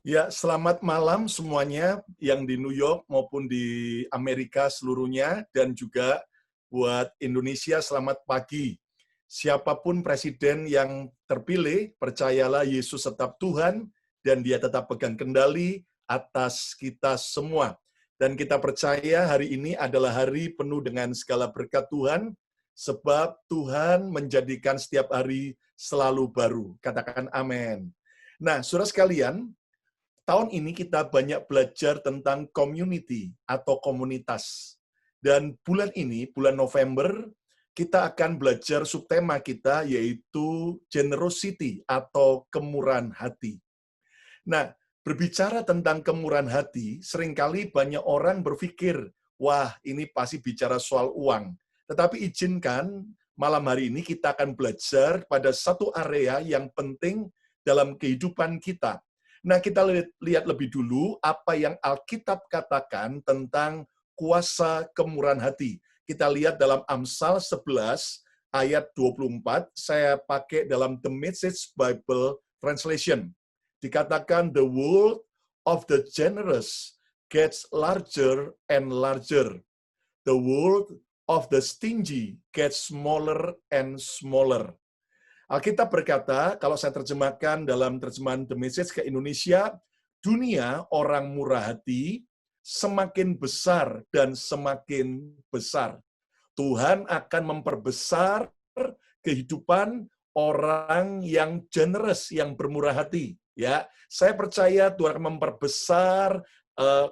Ya, selamat malam semuanya yang di New York maupun di Amerika seluruhnya, dan juga buat Indonesia selamat pagi. Siapapun presiden yang terpilih, percayalah Yesus tetap Tuhan dan Dia tetap pegang kendali atas kita semua. Dan kita percaya hari ini adalah hari penuh dengan segala berkat Tuhan, sebab Tuhan menjadikan setiap hari selalu baru. Katakan amin. Nah, saudara sekalian, tahun ini kita banyak belajar tentang community atau komunitas. Dan bulan ini, bulan November, kita akan belajar subtema kita yaitu generosity atau kemurahan hati. Nah, berbicara tentang kemurahan hati, seringkali banyak orang berpikir, wah ini pasti bicara soal uang. Tetapi izinkan malam hari ini kita akan belajar pada satu area yang penting dalam kehidupan kita. Nah, kita lihat lebih dulu apa yang Alkitab katakan tentang kuasa kemurahan hati. Kita lihat dalam Amsal 11 ayat 24, saya pakai dalam The Message Bible Translation. Dikatakan the world of the generous gets larger and larger. The world of the stingy gets smaller and smaller. Alkitab berkata, kalau saya terjemahkan dalam terjemahan The Message ke Indonesia, dunia orang murah hati semakin besar dan semakin besar. Tuhan akan memperbesar kehidupan orang yang generous, yang bermurah hati. Ya, saya percaya Tuhan akan memperbesar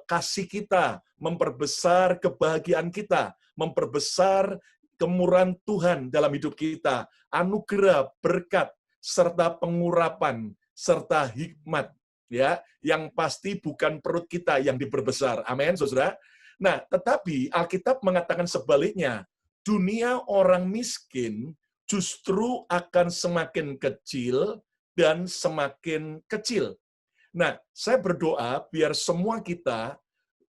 kasih kita, memperbesar kebahagiaan kita, memperbesar kemurahan Tuhan dalam hidup kita, anugerah, berkat, serta pengurapan, serta hikmat, ya, yang pasti bukan perut kita yang diperbesar. Amin, saudara. Nah, tetapi Alkitab mengatakan sebaliknya, dunia orang miskin justru akan semakin kecil dan semakin kecil. Nah, saya berdoa biar semua kita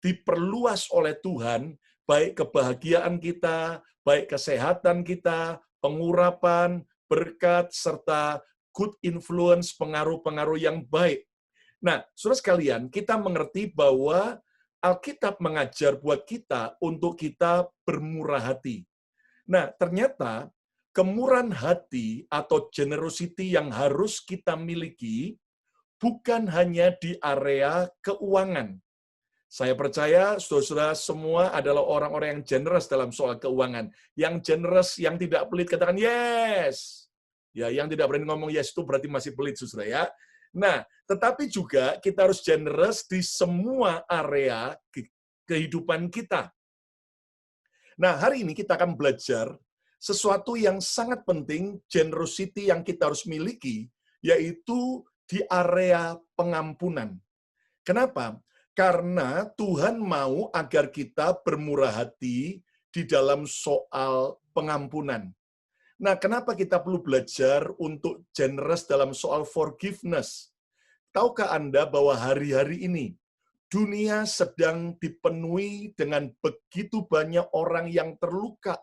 diperluas oleh Tuhan, baik kebahagiaan kita, baik kesehatan kita, pengurapan, berkat, serta good influence, pengaruh-pengaruh yang baik. Nah, saudara sekalian, kita mengerti bahwa Alkitab mengajar buat kita untuk kita bermurah hati. Nah, ternyata kemurahan hati atau generosity yang harus kita miliki bukan hanya di area keuangan. Saya percaya saudara-saudara semua adalah orang-orang yang generous dalam soal keuangan. Yang generous, yang tidak pelit, katakan yes. Ya, yang tidak berani ngomong yes itu berarti masih pelit, saudara ya. Nah, tetapi juga kita harus generous di semua area kehidupan kita. Nah, hari ini kita akan belajar sesuatu yang sangat penting, generosity yang kita harus miliki, yaitu di area pengampunan. Kenapa? Karena Tuhan mau agar kita bermurah hati di dalam soal pengampunan. Nah, kenapa kita perlu belajar untuk generous dalam soal forgiveness? Tahukah Anda bahwa hari-hari ini dunia sedang dipenuhi dengan begitu banyak orang yang terluka,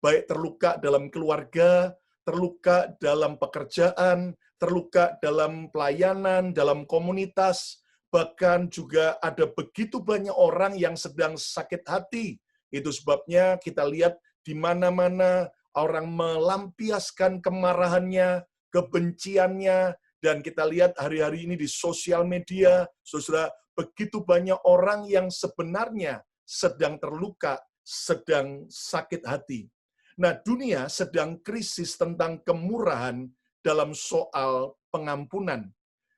baik terluka dalam keluarga, terluka dalam pekerjaan, terluka dalam pelayanan, dalam komunitas, bahkan juga ada begitu banyak orang yang sedang sakit hati. Itu sebabnya kita lihat di mana-mana orang melampiaskan kemarahannya, kebenciannya, dan kita lihat hari-hari ini di sosial media, saudara, begitu banyak orang yang sebenarnya sedang terluka, sedang sakit hati. Nah, dunia sedang krisis tentang kemurahan dalam soal pengampunan.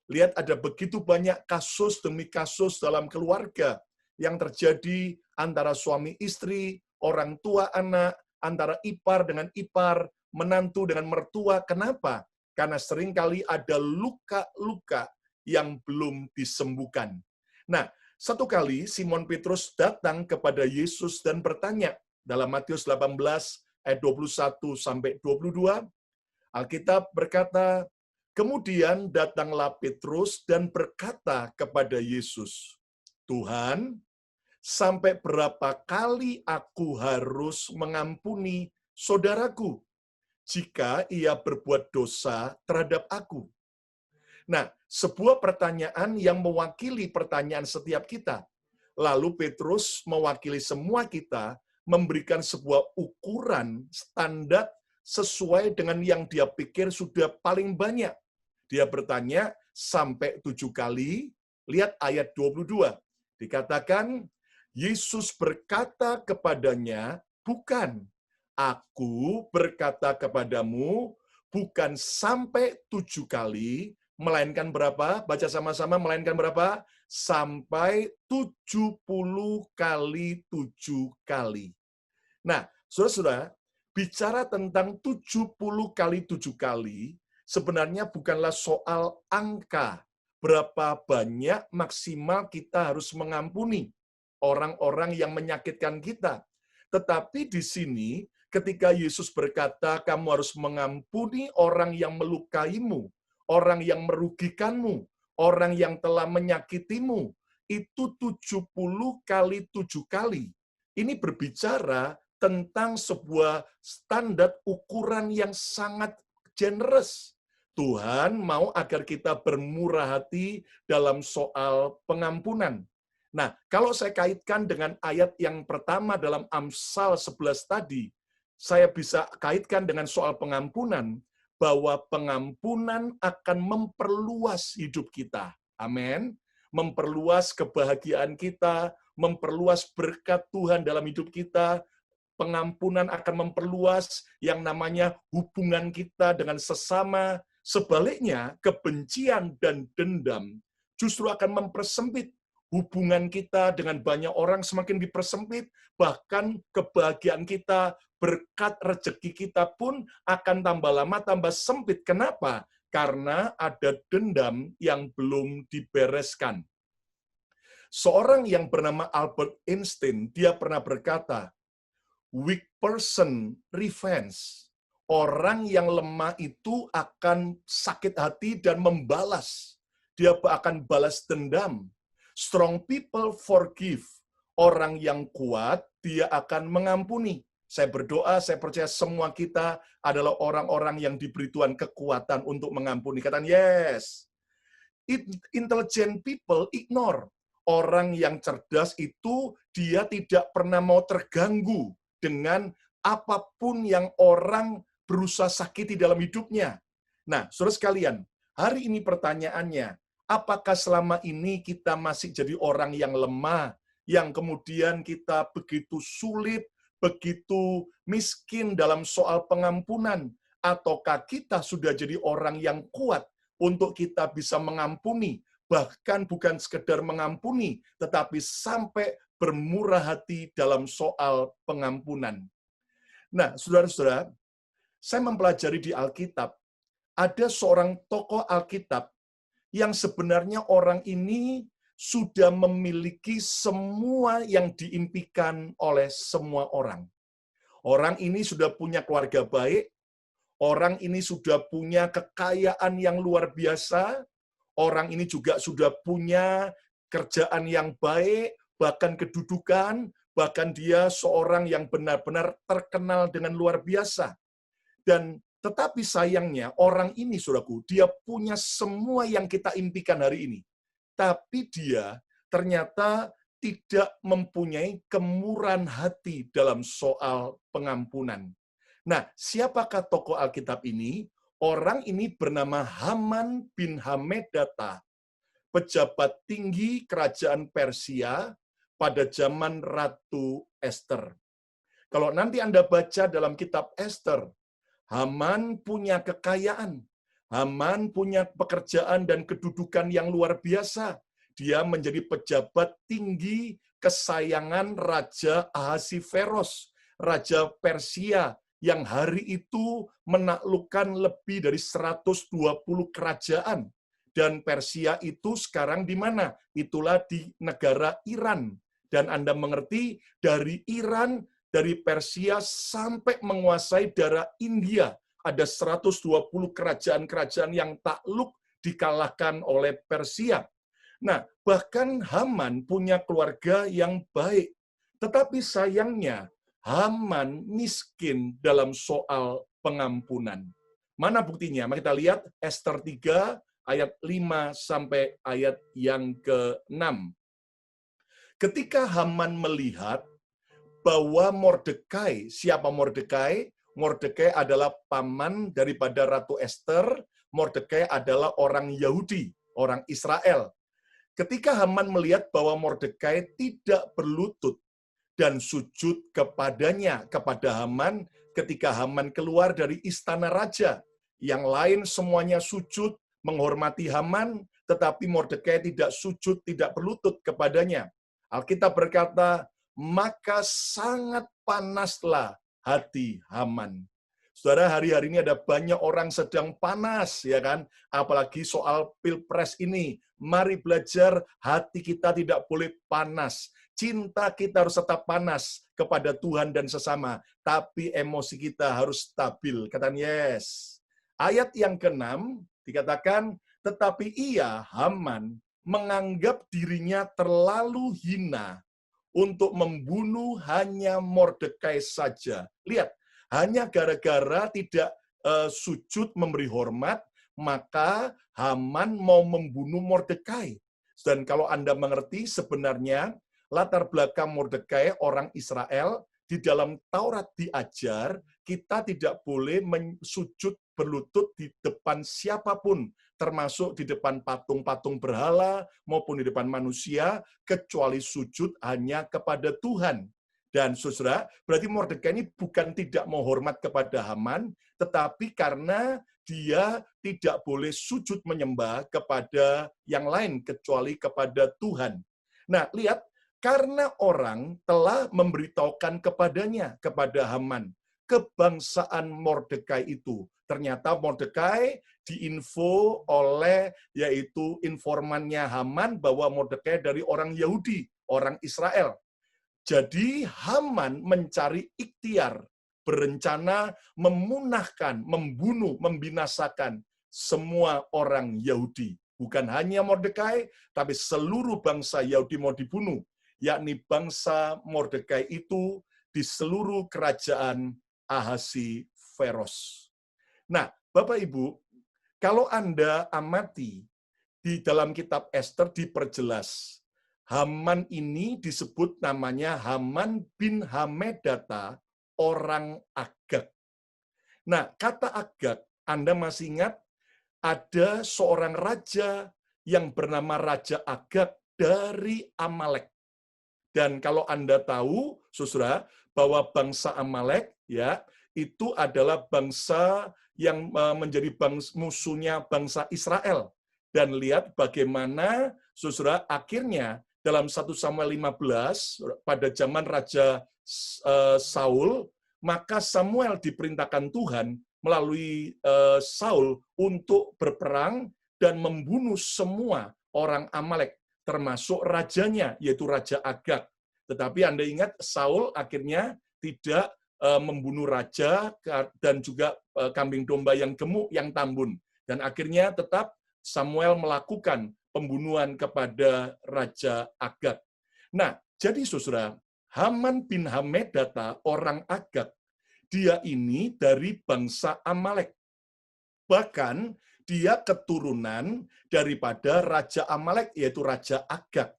Lihat ada begitu banyak kasus demi kasus dalam keluarga yang terjadi antara suami istri, orang tua anak, antara ipar dengan ipar, menantu dengan mertua. Kenapa? Karena seringkali ada luka-luka yang belum disembuhkan. Nah, satu kali Simon Petrus datang kepada Yesus dan bertanya dalam Matius 18 ayat 21 sampai 22, Alkitab berkata, kemudian datanglah Petrus dan berkata kepada Yesus, Tuhan, sampai berapa kali aku harus mengampuni saudaraku jika ia berbuat dosa terhadap aku? Nah, sebuah pertanyaan yang mewakili pertanyaan setiap kita. Lalu Petrus mewakili semua kita, memberikan sebuah ukuran standar sesuai dengan yang dia pikir sudah paling banyak. Dia bertanya sampai 7 kali, lihat ayat 22. Dikatakan, Yesus berkata kepadanya, bukan, aku berkata kepadamu, bukan sampai 7 kali, melainkan berapa? Baca sama-sama, melainkan berapa? Sampai 70 kali 7 kali. Nah, saudara-saudara, bicara tentang 70 kali 7 kali, sebenarnya bukanlah soal angka. Berapa banyak maksimal kita harus mengampuni orang-orang yang menyakitkan kita. Tetapi di sini, ketika Yesus berkata, kamu harus mengampuni orang yang melukaimu, orang yang merugikanmu, orang yang telah menyakitimu, itu 70 kali 7 kali. Ini berbicara tentang sebuah standar ukuran yang sangat generous. Tuhan mau agar kita bermurah hati dalam soal pengampunan. Nah, kalau saya kaitkan dengan ayat yang pertama dalam Amsal 11 tadi, saya bisa kaitkan dengan soal pengampunan, bahwa pengampunan akan memperluas hidup kita. Amin. Memperluas kebahagiaan kita, memperluas berkat Tuhan dalam hidup kita. Pengampunan akan memperluas yang namanya hubungan kita dengan sesama. Sebaliknya, kebencian dan dendam justru akan mempersempit hubungan kita dengan banyak orang, semakin dipersempit, bahkan kebahagiaan kita, berkat rezeki kita pun akan tambah lama tambah sempit. Kenapa? Karena ada dendam yang belum dibereskan. Seorang yang bernama Albert Einstein, dia pernah berkata, weak person revenge. Orang yang lemah itu akan sakit hati dan membalas. Dia akan balas dendam. Strong people forgive. Orang yang kuat, dia akan mengampuni. Saya berdoa, saya percaya semua kita adalah orang-orang yang diberi Tuhan kekuatan untuk mengampuni. Katakan, yes. Intelligent people ignore. Orang yang cerdas itu, dia tidak pernah mau terganggu dengan apapun yang orang berusaha sakiti dalam hidupnya. Nah, saudara sekalian, hari ini pertanyaannya, apakah selama ini kita masih jadi orang yang lemah, yang kemudian kita begitu sulit, begitu miskin dalam soal pengampunan, ataukah kita sudah jadi orang yang kuat untuk kita bisa mengampuni, bahkan bukan sekedar mengampuni, tetapi sampai bermurah hati dalam soal pengampunan. Nah, saudara-saudara, saya mempelajari di Alkitab, ada seorang tokoh Alkitab yang sebenarnya orang ini sudah memiliki semua yang diimpikan oleh semua orang. Orang ini sudah punya keluarga baik, orang ini sudah punya kekayaan yang luar biasa, orang ini juga sudah punya kerjaan yang baik, bahkan kedudukan, bahkan dia seorang yang benar-benar terkenal dengan luar biasa. Dan tetapi sayangnya orang ini, saudaraku, dia punya semua yang kita impikan hari ini. Tapi dia ternyata tidak mempunyai kemurahan hati dalam soal pengampunan. Nah, siapakah tokoh Alkitab ini? Orang ini bernama Haman bin Hamedata, pejabat tinggi kerajaan Persia pada zaman Ratu Esther. Kalau nanti Anda baca dalam kitab Esther, Haman punya kekayaan, Haman punya pekerjaan dan kedudukan yang luar biasa. Dia menjadi pejabat tinggi kesayangan Raja Ahasiveros, Raja Persia, yang hari itu menaklukkan lebih dari 120 kerajaan. Dan Persia itu sekarang di mana? Itulah di negara Iran. Dan Anda mengerti, dari Iran, dari Persia sampai menguasai daerah India. Ada 120 kerajaan-kerajaan yang takluk dikalahkan oleh Persia. Nah, bahkan Haman punya keluarga yang baik. Tetapi sayangnya, Haman miskin dalam soal pengampunan. Mana buktinya? Mari kita lihat Esther 3 ayat 5 sampai ayat yang ke-6. Ketika Haman melihat bahwa Mordekai, siapa Mordekai? Mordekai adalah paman daripada Ratu Ester. Mordekai adalah orang Yahudi, orang Israel. Ketika Haman melihat bahwa Mordekai tidak berlutut dan sujud kepadanya, kepada Haman, ketika Haman keluar dari istana raja. Yang lain semuanya sujud menghormati Haman, tetapi Mordekai tidak sujud, tidak berlutut kepadanya. Alkitab berkata, maka sangat panaslah hati Haman. Saudara, hari-hari ini ada banyak orang sedang panas, ya kan? Apalagi soal pilpres ini. Mari belajar, hati kita tidak boleh panas. Cinta kita harus tetap panas kepada Tuhan dan sesama. Tapi emosi kita harus stabil. Katakan yes. Ayat yang ke-6 dikatakan, tetapi ia, Haman, menganggap dirinya terlalu hina untuk membunuh hanya Mordekai saja. Lihat, hanya gara-gara tidak sujud memberi hormat, maka Haman mau membunuh Mordekai. Dan kalau Anda mengerti, sebenarnya latar belakang Mordekai, orang Israel, di dalam Taurat diajar, kita tidak boleh sujud berlutut di depan siapapun, termasuk di depan patung-patung berhala maupun di depan manusia, kecuali sujud hanya kepada Tuhan. Dan saudara, berarti Mordekai ini bukan tidak mau hormat kepada Haman, tetapi karena dia tidak boleh sujud menyembah kepada yang lain kecuali kepada Tuhan. Nah, lihat, karena orang telah memberitahukan kepadanya, kepada Haman, kebangsaan Mordekai itu. Ternyata Mordekai diinfo oleh yaitu informannya Haman bahwa Mordekai dari orang Yahudi, orang Israel. Jadi Haman mencari ikhtiar, berencana memunahkan, membunuh, membinasakan semua orang Yahudi. Bukan hanya Mordekai, tapi seluruh bangsa Yahudi mau dibunuh, yakni bangsa Mordekai itu di seluruh kerajaan Ahasiveros. Nah, Bapak Ibu, kalau Anda amati di dalam kitab Ester diperjelas, Haman ini disebut namanya Haman bin Hamedata, orang Agag. Nah, kata Agag, Anda masih ingat ada seorang raja yang bernama Raja Agag dari Amalek. Dan kalau Anda tahu, saudara, bahwa bangsa Amalek ya itu adalah bangsa yang menjadi musuhnya bangsa Israel. Dan lihat bagaimana, saudara, akhirnya dalam 1 Samuel 15, pada zaman Raja Saul, maka Samuel diperintahkan Tuhan melalui Saul untuk berperang dan membunuh semua orang Amalek, termasuk rajanya, yaitu Raja Agag. Tetapi Anda ingat, Saul akhirnya tidak membunuh raja dan juga kambing domba yang gemuk, yang tambun. Dan akhirnya tetap Samuel melakukan pembunuhan kepada Raja Agag. Nah, jadi saudara, Haman bin Hamedata, orang Agag, dia ini dari bangsa Amalek. Bahkan dia keturunan daripada Raja Amalek, yaitu Raja Agag.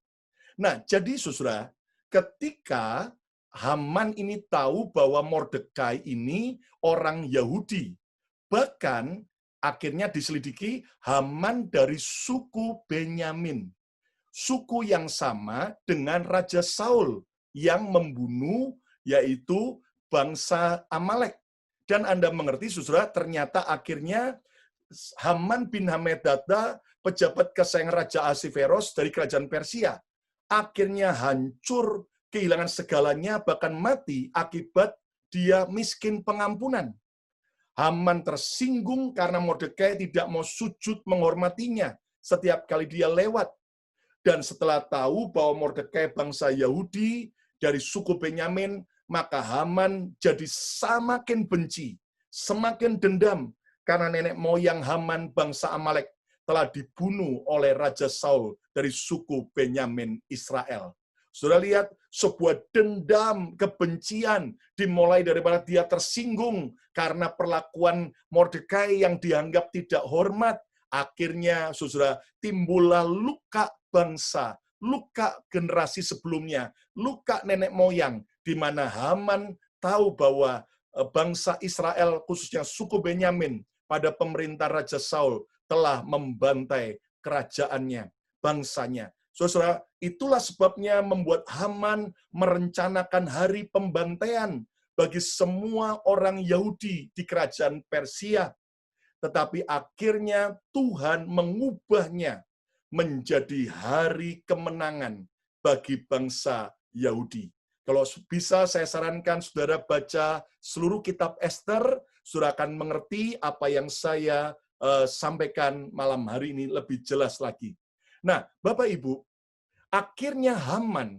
Nah, jadi saudara, ketika Haman ini tahu bahwa Mordekai ini orang Yahudi, bahkan akhirnya diselidiki Haman dari suku Benyamin, suku yang sama dengan Raja Saul yang membunuh yaitu bangsa Amalek. Dan Anda mengerti, saudara, ternyata akhirnya Haman bin Hamedata, pejabat kesayangan Raja Ahasiveros dari kerajaan Persia, akhirnya hancur, kehilangan segalanya, bahkan mati akibat dia miskin pengampunan. Haman tersinggung karena Mordekai tidak mau sujud menghormatinya setiap kali dia lewat. Dan setelah tahu bahwa Mordekai bangsa Yahudi dari suku Benyamin, maka Haman jadi semakin benci, semakin dendam, karena nenek moyang Haman bangsa Amalek telah dibunuh oleh Raja Saul dari suku Benyamin Israel. Sudah lihat, sebuah dendam, kebencian dimulai daripada dia tersinggung karena perlakuan Mordekai yang dianggap tidak hormat. Akhirnya, saudara, timbullah luka bangsa, luka generasi sebelumnya, luka nenek moyang, di mana Haman tahu bahwa bangsa Israel, khususnya suku Benyamin, pada pemerintah Raja Saul, telah membantai kerajaannya, bangsanya. Saudara, itulah sebabnya membuat Haman merencanakan hari pembantaian bagi semua orang Yahudi di kerajaan Persia. Tetapi akhirnya Tuhan mengubahnya menjadi hari kemenangan bagi bangsa Yahudi. Kalau bisa saya sarankan saudara baca seluruh kitab Ester, saudara akan mengerti apa yang saya sampaikan malam hari ini lebih jelas lagi. Nah, Bapak Ibu, akhirnya Haman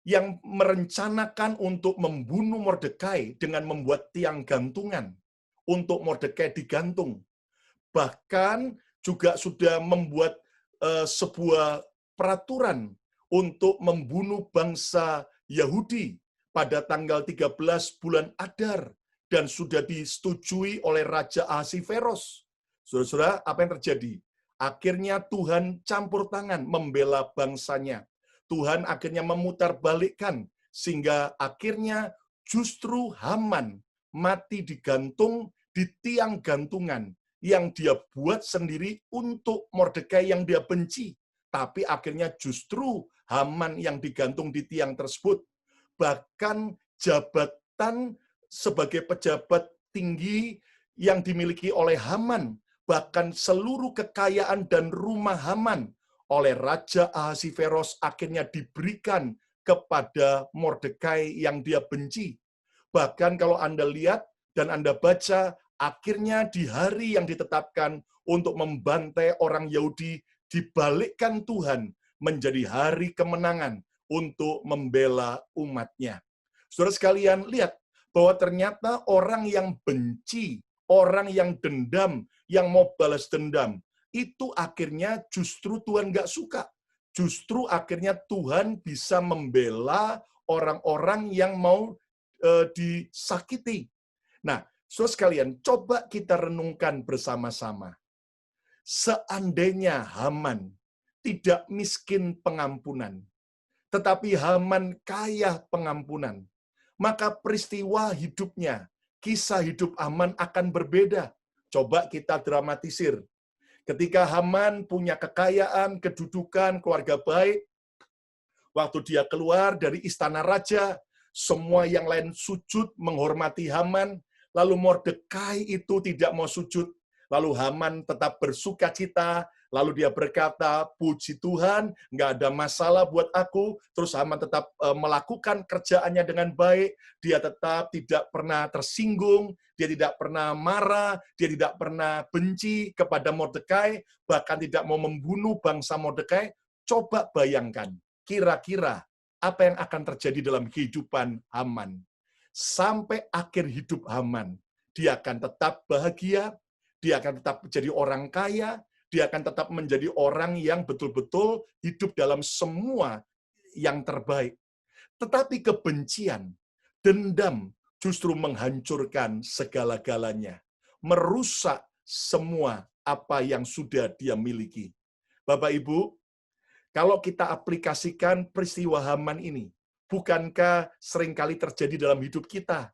yang merencanakan untuk membunuh Mordekai dengan membuat tiang gantungan untuk Mordekai digantung. Bahkan juga sudah membuat sebuah peraturan untuk membunuh bangsa Yahudi pada tanggal 13 bulan Adar dan sudah disetujui oleh Raja Ahasveros. Saudara-saudara, apa yang terjadi? Akhirnya Tuhan campur tangan membela bangsanya. Tuhan akhirnya memutarbalikkan sehingga akhirnya justru Haman mati digantung di tiang gantungan yang dia buat sendiri untuk Mordekai yang dia benci. Tapi akhirnya justru Haman yang digantung di tiang tersebut. Bahkan jabatan sebagai pejabat tinggi yang dimiliki oleh Haman, bahkan seluruh kekayaan dan rumah Haman oleh Raja Ahasveros akhirnya diberikan kepada Mordekai yang dia benci. Bahkan kalau Anda lihat dan Anda baca, akhirnya di hari yang ditetapkan untuk membantai orang Yahudi, dibalikkan Tuhan menjadi hari kemenangan untuk membela umatnya. Saudara sekalian, lihat bahwa ternyata orang yang benci, orang yang dendam, yang mau balas dendam, itu akhirnya justru Tuhan nggak suka. Justru akhirnya Tuhan bisa membela orang-orang yang mau disakiti. Nah, saudara sekalian, coba kita renungkan bersama-sama. Seandainya Haman tidak miskin pengampunan, tetapi Haman kaya pengampunan, maka peristiwa hidupnya, kisah hidup Haman akan berbeda. Coba kita dramatisir. Ketika Haman punya kekayaan, kedudukan, keluarga baik, waktu dia keluar dari istana raja, semua yang lain sujud menghormati Haman, lalu Mordekai itu tidak mau sujud, lalu Haman tetap bersuka cita, lalu dia berkata, puji Tuhan, nggak ada masalah buat aku, terus Haman tetap melakukan kerjaannya dengan baik, dia tetap tidak pernah tersinggung, dia tidak pernah marah, dia tidak pernah benci kepada Mordekai, bahkan tidak mau membunuh bangsa Mordekai. Coba bayangkan, kira-kira apa yang akan terjadi dalam kehidupan Haman. Sampai akhir hidup Haman, dia akan tetap bahagia, dia akan tetap menjadi orang kaya, dia akan tetap menjadi orang yang betul-betul hidup dalam semua yang terbaik. Tetapi kebencian, dendam justru menghancurkan segala-galanya, merusak semua apa yang sudah dia miliki. Bapak Ibu, kalau kita aplikasikan peristiwa Haman ini, bukankah seringkali terjadi dalam hidup kita?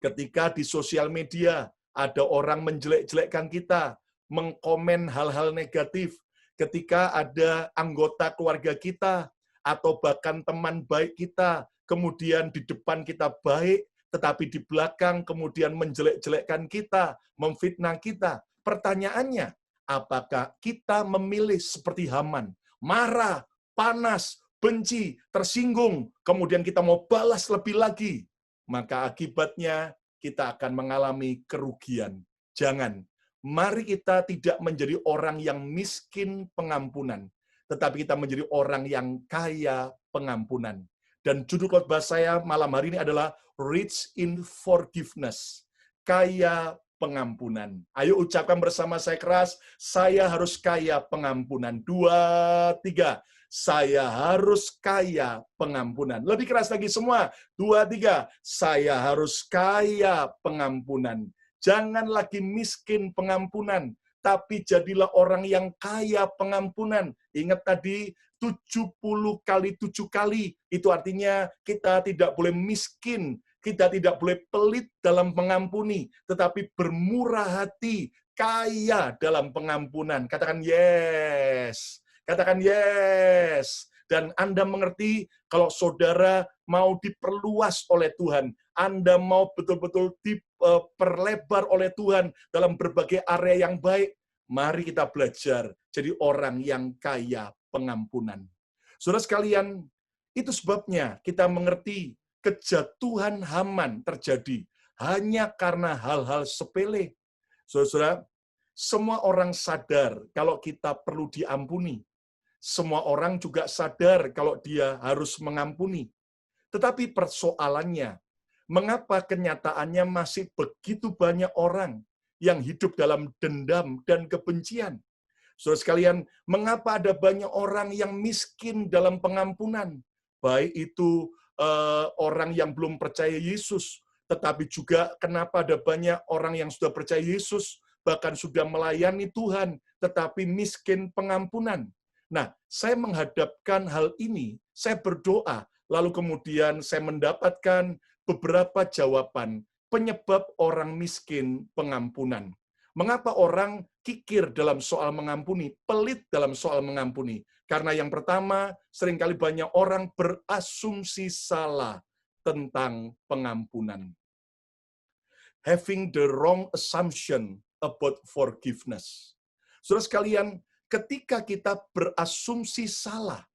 Ketika di sosial media ada orang menjelek-jelekkan kita, mengkomen hal-hal negatif, ketika ada anggota keluarga kita, atau bahkan teman baik kita, kemudian di depan kita baik, tetapi di belakang kemudian menjelek-jelekkan kita, memfitnah kita. Pertanyaannya, apakah kita memilih seperti Haman? Marah, panas, benci, tersinggung, kemudian kita mau balas lebih lagi, maka akibatnya kita akan mengalami kerugian. Jangan. Mari kita tidak menjadi orang yang miskin pengampunan, tetapi kita menjadi orang yang kaya pengampunan. Dan judul khotbah saya malam hari ini adalah Rich in Forgiveness, kaya pengampunan. Ayo ucapkan bersama saya keras, saya harus kaya pengampunan. 2, 3. Saya harus kaya pengampunan. Lebih keras lagi semua. 2, 3. Saya harus kaya pengampunan. Jangan lagi miskin pengampunan, tapi jadilah orang yang kaya pengampunan. Ingat tadi 70 kali 7 kali, itu artinya kita tidak boleh miskin, kita tidak boleh pelit dalam mengampuni, tetapi bermurah hati, kaya dalam pengampunan. Katakan yes. Katakan yes. Dan Anda mengerti kalau saudara mau diperluas oleh Tuhan, Anda mau betul-betul diperlebar oleh Tuhan dalam berbagai area yang baik, mari kita belajar jadi orang yang kaya pengampunan. Saudara sekalian, itu sebabnya kita mengerti kejatuhan Haman terjadi hanya karena hal-hal sepele. Saudara, semua orang sadar kalau kita perlu diampuni. Semua orang juga sadar kalau dia harus mengampuni. Tetapi persoalannya, mengapa kenyataannya masih begitu banyak orang yang hidup dalam dendam dan kebencian? Saudara sekalian, mengapa ada banyak orang yang miskin dalam pengampunan? Baik itu orang yang belum percaya Yesus, tetapi juga kenapa ada banyak orang yang sudah percaya Yesus, bahkan sudah melayani Tuhan, tetapi miskin pengampunan. Nah, saya menghadapkan hal ini, saya berdoa, lalu kemudian saya mendapatkan beberapa jawaban penyebab orang miskin pengampunan. Mengapa orang kikir dalam soal mengampuni, pelit dalam soal mengampuni? Karena yang pertama, seringkali banyak orang berasumsi salah tentang pengampunan. Having the wrong assumption about forgiveness. Saudara sekalian, ketika kita berasumsi salah,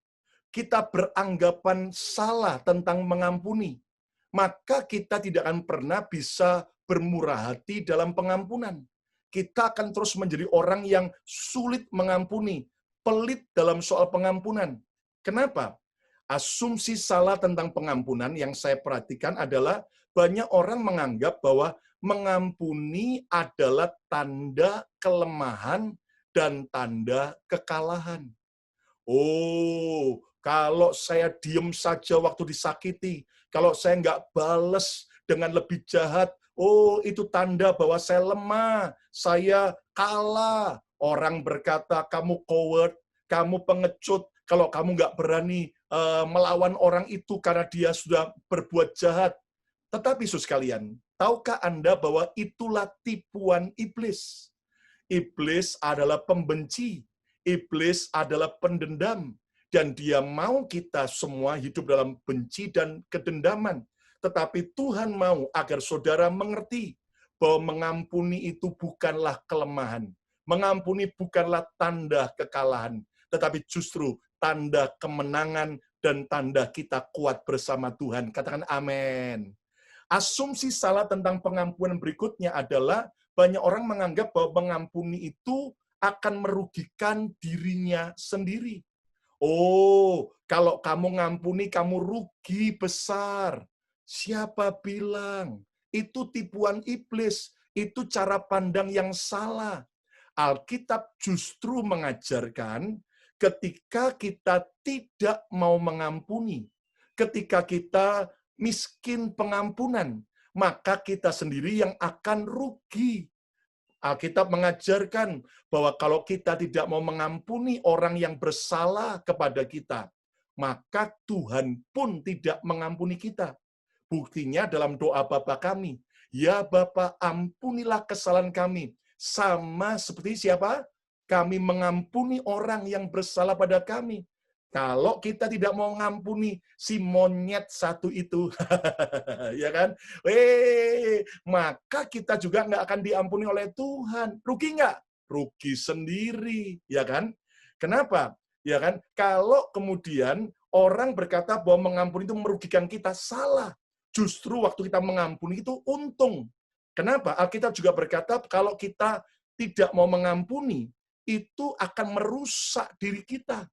kita beranggapan salah tentang mengampuni, maka kita tidak akan pernah bisa bermurah hati dalam pengampunan. Kita akan terus menjadi orang yang sulit mengampuni, pelit dalam soal pengampunan. Kenapa? Asumsi salah tentang pengampunan yang saya perhatikan adalah banyak orang menganggap bahwa mengampuni adalah tanda kelemahan dan tanda kekalahan. Oh, kalau saya diem saja waktu disakiti, kalau saya nggak bales dengan lebih jahat, oh itu tanda bahwa saya lemah, saya kalah. Orang berkata, kamu coward, kamu pengecut, kalau kamu nggak berani melawan orang itu karena dia sudah berbuat jahat. Tetapi, saudara sekalian, tahukah Anda bahwa itulah tipuan iblis? Iblis adalah pembenci, iblis adalah pendendam, dan dia mau kita semua hidup dalam benci dan kedendaman. Tetapi Tuhan mau agar saudara mengerti bahwa mengampuni itu bukanlah kelemahan. Mengampuni bukanlah tanda kekalahan, tetapi justru tanda kemenangan dan tanda kita kuat bersama Tuhan. Katakan amin. Asumsi salah tentang pengampunan berikutnya adalah banyak orang menganggap bahwa mengampuni itu akan merugikan dirinya sendiri. Oh, kalau kamu ngampuni, kamu rugi besar. Siapa bilang? Itu tipuan iblis. Itu cara pandang yang salah. Alkitab justru mengajarkan ketika kita tidak mau mengampuni, ketika kita miskin pengampunan, maka kita sendiri yang akan rugi. Alkitab mengajarkan bahwa kalau kita tidak mau mengampuni orang yang bersalah kepada kita, maka Tuhan pun tidak mengampuni kita. Buktinya dalam doa Bapa kami, ya Bapa ampunilah kesalahan kami, sama seperti siapa? Kami mengampuni orang yang bersalah pada kami. Kalau kita tidak mau mengampuni si monyet satu itu, ya kan? Maka kita juga nggak akan diampuni oleh Tuhan. Rugi nggak? Rugi sendiri, ya kan? Kenapa? Ya kan? Kalau kemudian orang berkata bahwa mengampuni itu merugikan kita, salah. Justru waktu kita mengampuni itu untung. Kenapa? Alkitab juga berkata kalau kita tidak mau mengampuni, itu akan merusak diri kita.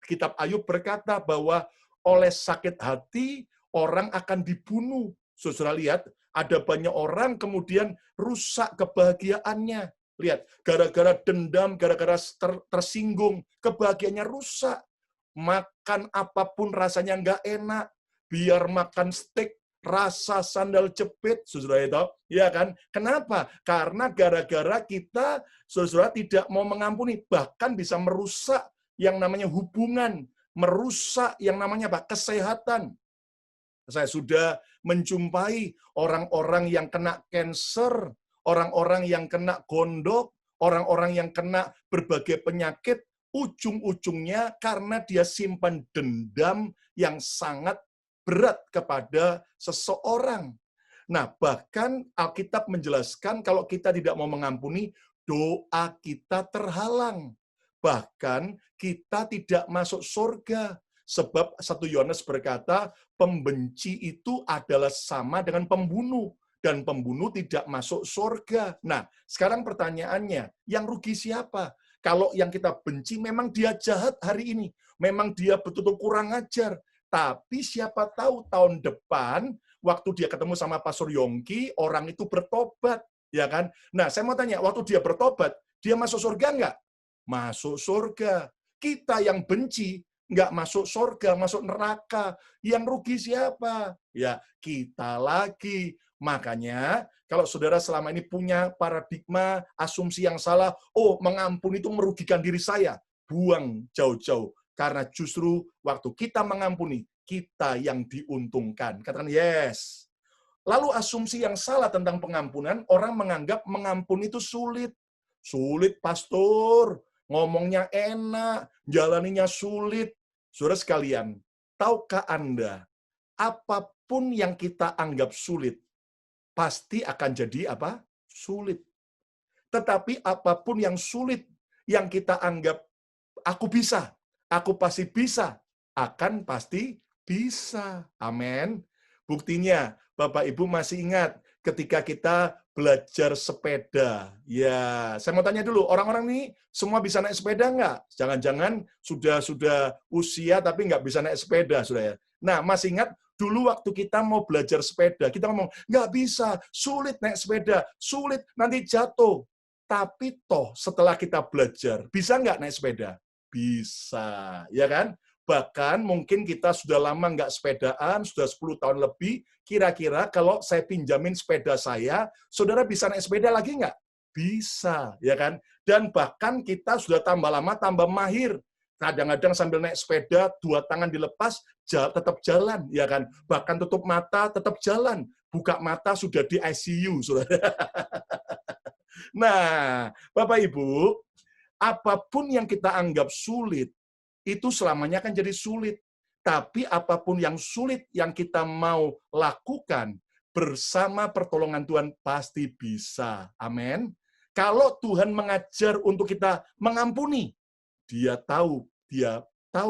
Kitab Ayub berkata bahwa oleh sakit hati orang akan dibunuh. Saudara lihat, ada banyak orang kemudian rusak kebahagiaannya. Lihat, gara-gara dendam, gara-gara tersinggung, kebahagiaannya rusak. Makan apapun rasanya nggak enak. Biar makan steak, rasa sandal jepit, saudara itu, ya kan? Kenapa? Karena gara-gara kita, saudara, tidak mau mengampuni, bahkan bisa merusak yang namanya hubungan, merusak yang namanya apa? Kesehatan. Saya sudah menjumpai orang-orang yang kena cancer, orang-orang yang kena gondok, orang-orang yang kena berbagai penyakit, ujung-ujungnya karena dia simpan dendam yang sangat berat kepada seseorang. Nah, bahkan Alkitab menjelaskan kalau kita tidak mau mengampuni, doa kita terhalang. Bahkan kita tidak masuk surga. Sebab 1 Yohanes berkata, pembenci itu adalah sama dengan pembunuh. Dan pembunuh tidak masuk surga. Nah, sekarang pertanyaannya, yang rugi siapa? Kalau yang kita benci memang dia jahat hari ini. Memang dia betul-betul kurang ajar. Tapi siapa tahu tahun depan, waktu dia ketemu sama Pastor Yongki, orang itu bertobat. Ya kan? Nah, saya mau tanya, waktu dia bertobat, dia masuk surga nggak? Masuk surga. Kita yang benci, nggak masuk surga, masuk neraka. Yang rugi siapa? Ya, kita lagi. Makanya, kalau saudara selama ini punya paradigma, asumsi yang salah, oh, mengampuni itu merugikan diri saya. Buang jauh-jauh. Karena justru waktu kita mengampuni, kita yang diuntungkan. Katakan yes. Lalu asumsi yang salah tentang pengampunan, orang menganggap mengampuni itu sulit. Sulit, pastor. Ngomongnya enak, jalaninya sulit. Saudara sekalian, tahukah Anda, apapun yang kita anggap sulit, pasti akan jadi apa? Sulit. Tetapi apapun yang sulit, yang kita anggap, aku bisa, aku pasti bisa, akan pasti bisa. Amin. Buktinya, Bapak Ibu masih ingat ketika kita belajar sepeda. Ya, saya mau tanya dulu, orang-orang ini semua bisa naik sepeda nggak? Jangan-jangan sudah usia tapi nggak bisa naik sepeda, sudah ya. Nah, masih ingat dulu waktu kita mau belajar sepeda, kita ngomong, nggak bisa, sulit naik sepeda, sulit, nanti jatuh. Tapi toh setelah kita belajar, bisa nggak naik sepeda? Bisa, ya kan? Bahkan mungkin kita sudah lama nggak sepedaan, sudah 10 tahun lebih, kira-kira kalau saya pinjamin sepeda saya, saudara bisa naik sepeda lagi nggak? Bisa, ya kan? Dan bahkan kita sudah tambah lama, tambah mahir. Kadang-kadang sambil naik sepeda, 2 tangan dilepas, tetap jalan, ya kan? Bahkan tutup mata, tetap jalan. Buka mata sudah di ICU, saudara. Nah, Bapak Ibu, apapun yang kita anggap sulit, itu selamanya akan jadi sulit. Tapi apapun yang sulit yang kita mau lakukan, bersama pertolongan Tuhan pasti bisa. Amin. Kalau Tuhan mengajar untuk kita mengampuni, dia tahu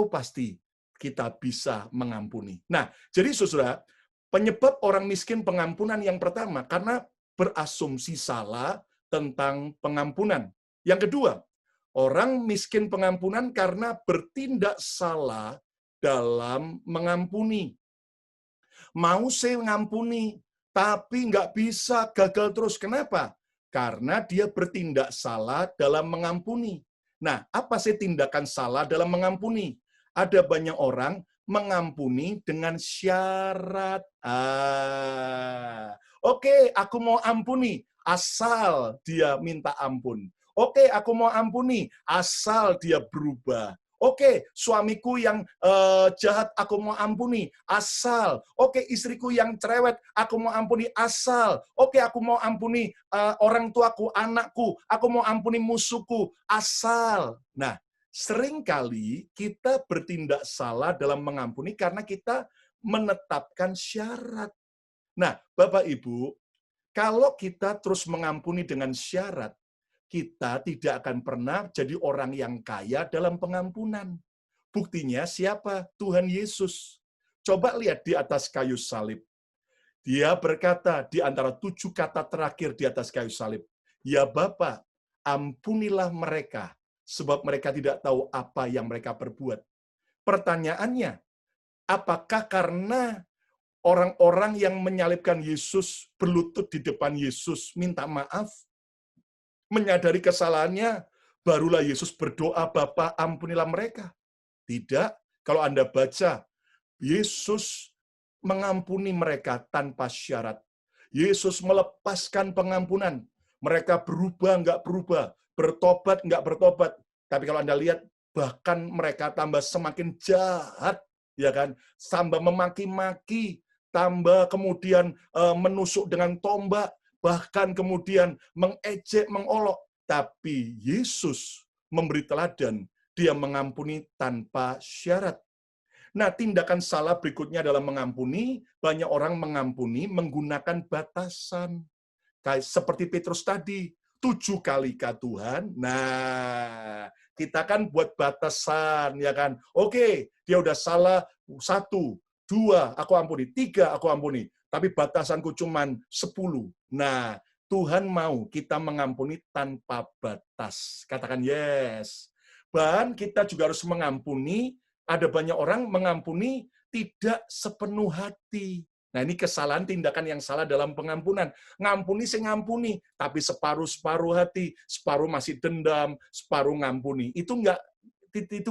pasti kita bisa mengampuni. Nah, jadi saudara, penyebab orang miskin pengampunan yang pertama, karena berasumsi salah tentang pengampunan. Yang kedua, orang miskin pengampunan karena bertindak salah dalam mengampuni. Mau saya mengampuni, tapi nggak bisa, gagal terus. Kenapa? Karena dia bertindak salah dalam mengampuni. Nah, apa sih tindakan salah dalam mengampuni? Ada banyak orang mengampuni dengan syarat. Oke, aku mau ampuni, asal dia minta ampun. Oke, aku mau ampuni, asal dia berubah. Oke, suamiku yang jahat aku mau ampuni, asal. Oke, istriku yang cerewet aku mau ampuni, asal. Oke, aku mau ampuni orang tuaku, anakku, aku mau ampuni musuhku, asal. Nah, seringkali kita bertindak salah dalam mengampuni karena kita menetapkan syarat. Nah, Bapak Ibu, kalau kita terus mengampuni dengan syarat, kita tidak akan pernah jadi orang yang kaya dalam pengampunan. Buktinya siapa? Tuhan Yesus. Coba lihat di atas kayu salib. Dia berkata di antara 7 kata terakhir di atas kayu salib, "Ya Bapa, ampunilah mereka, sebab mereka tidak tahu apa yang mereka perbuat." Pertanyaannya, apakah karena orang-orang yang menyalibkan Yesus berlutut di depan Yesus minta maaf, menyadari kesalahannya, barulah Yesus berdoa, "Bapa, ampunilah mereka"? Tidak. Kalau Anda baca, Yesus mengampuni mereka tanpa syarat. Yesus melepaskan pengampunan. Mereka berubah, nggak berubah. Bertobat, nggak bertobat. Tapi kalau Anda lihat, bahkan mereka tambah semakin jahat, ya kan? Tambah memaki-maki, tambah kemudian menusuk dengan tombak, bahkan kemudian mengejek, mengolok. Tapi Yesus memberi teladan, dia mengampuni tanpa syarat. Nah, tindakan salah berikutnya dalam mengampuni, banyak orang mengampuni menggunakan batasan. Kayak seperti Petrus tadi, 7 kali Tuhan. Nah, kita kan buat batasan, ya kan? Oke, dia udah salah 1, 2, aku ampuni. 3, aku ampuni. Tapi batasanku cuman 10. Nah, Tuhan mau kita mengampuni tanpa batas. Katakan yes. Dan kita juga harus mengampuni, ada banyak orang mengampuni tidak sepenuh hati. Nah, ini kesalahan tindakan yang salah dalam pengampunan. Ngampuni sing ngampuni, tapi separuh-separuh hati, separuh masih dendam, separuh ngampuni. Itu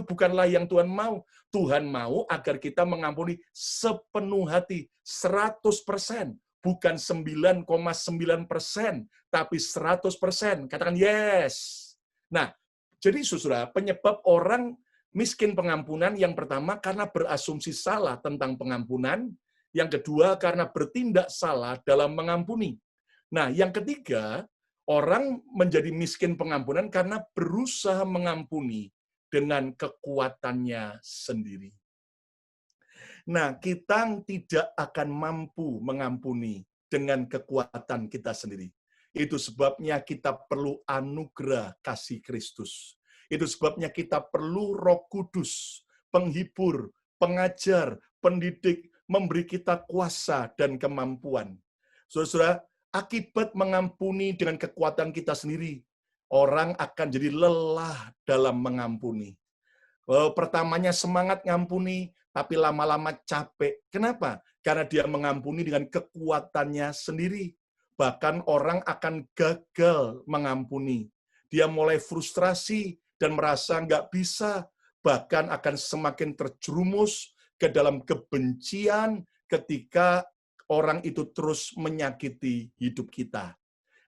bukanlah yang Tuhan mau. Tuhan mau agar kita mengampuni sepenuh hati, 100%, bukan 9,9%, tapi 100%. Katakan yes. Nah, jadi saudara, penyebab orang miskin pengampunan yang pertama karena berasumsi salah tentang pengampunan, yang kedua karena bertindak salah dalam mengampuni. Nah, yang ketiga, orang menjadi miskin pengampunan karena berusaha mengampuni dengan kekuatannya sendiri. Nah, kita tidak akan mampu mengampuni dengan kekuatan kita sendiri. Itu sebabnya kita perlu anugerah kasih Kristus. Itu sebabnya kita perlu Roh Kudus, penghibur, pengajar, pendidik, memberi kita kuasa dan kemampuan. Saudara, akibat mengampuni dengan kekuatan kita sendiri, orang akan jadi lelah dalam mengampuni. Pertamanya semangat ngampuni, tapi lama-lama capek. Kenapa? Karena dia mengampuni dengan kekuatannya sendiri. Bahkan orang akan gagal mengampuni. Dia mulai frustrasi dan merasa nggak bisa, bahkan akan semakin terjerumus ke dalam kebencian ketika orang itu terus menyakiti hidup kita.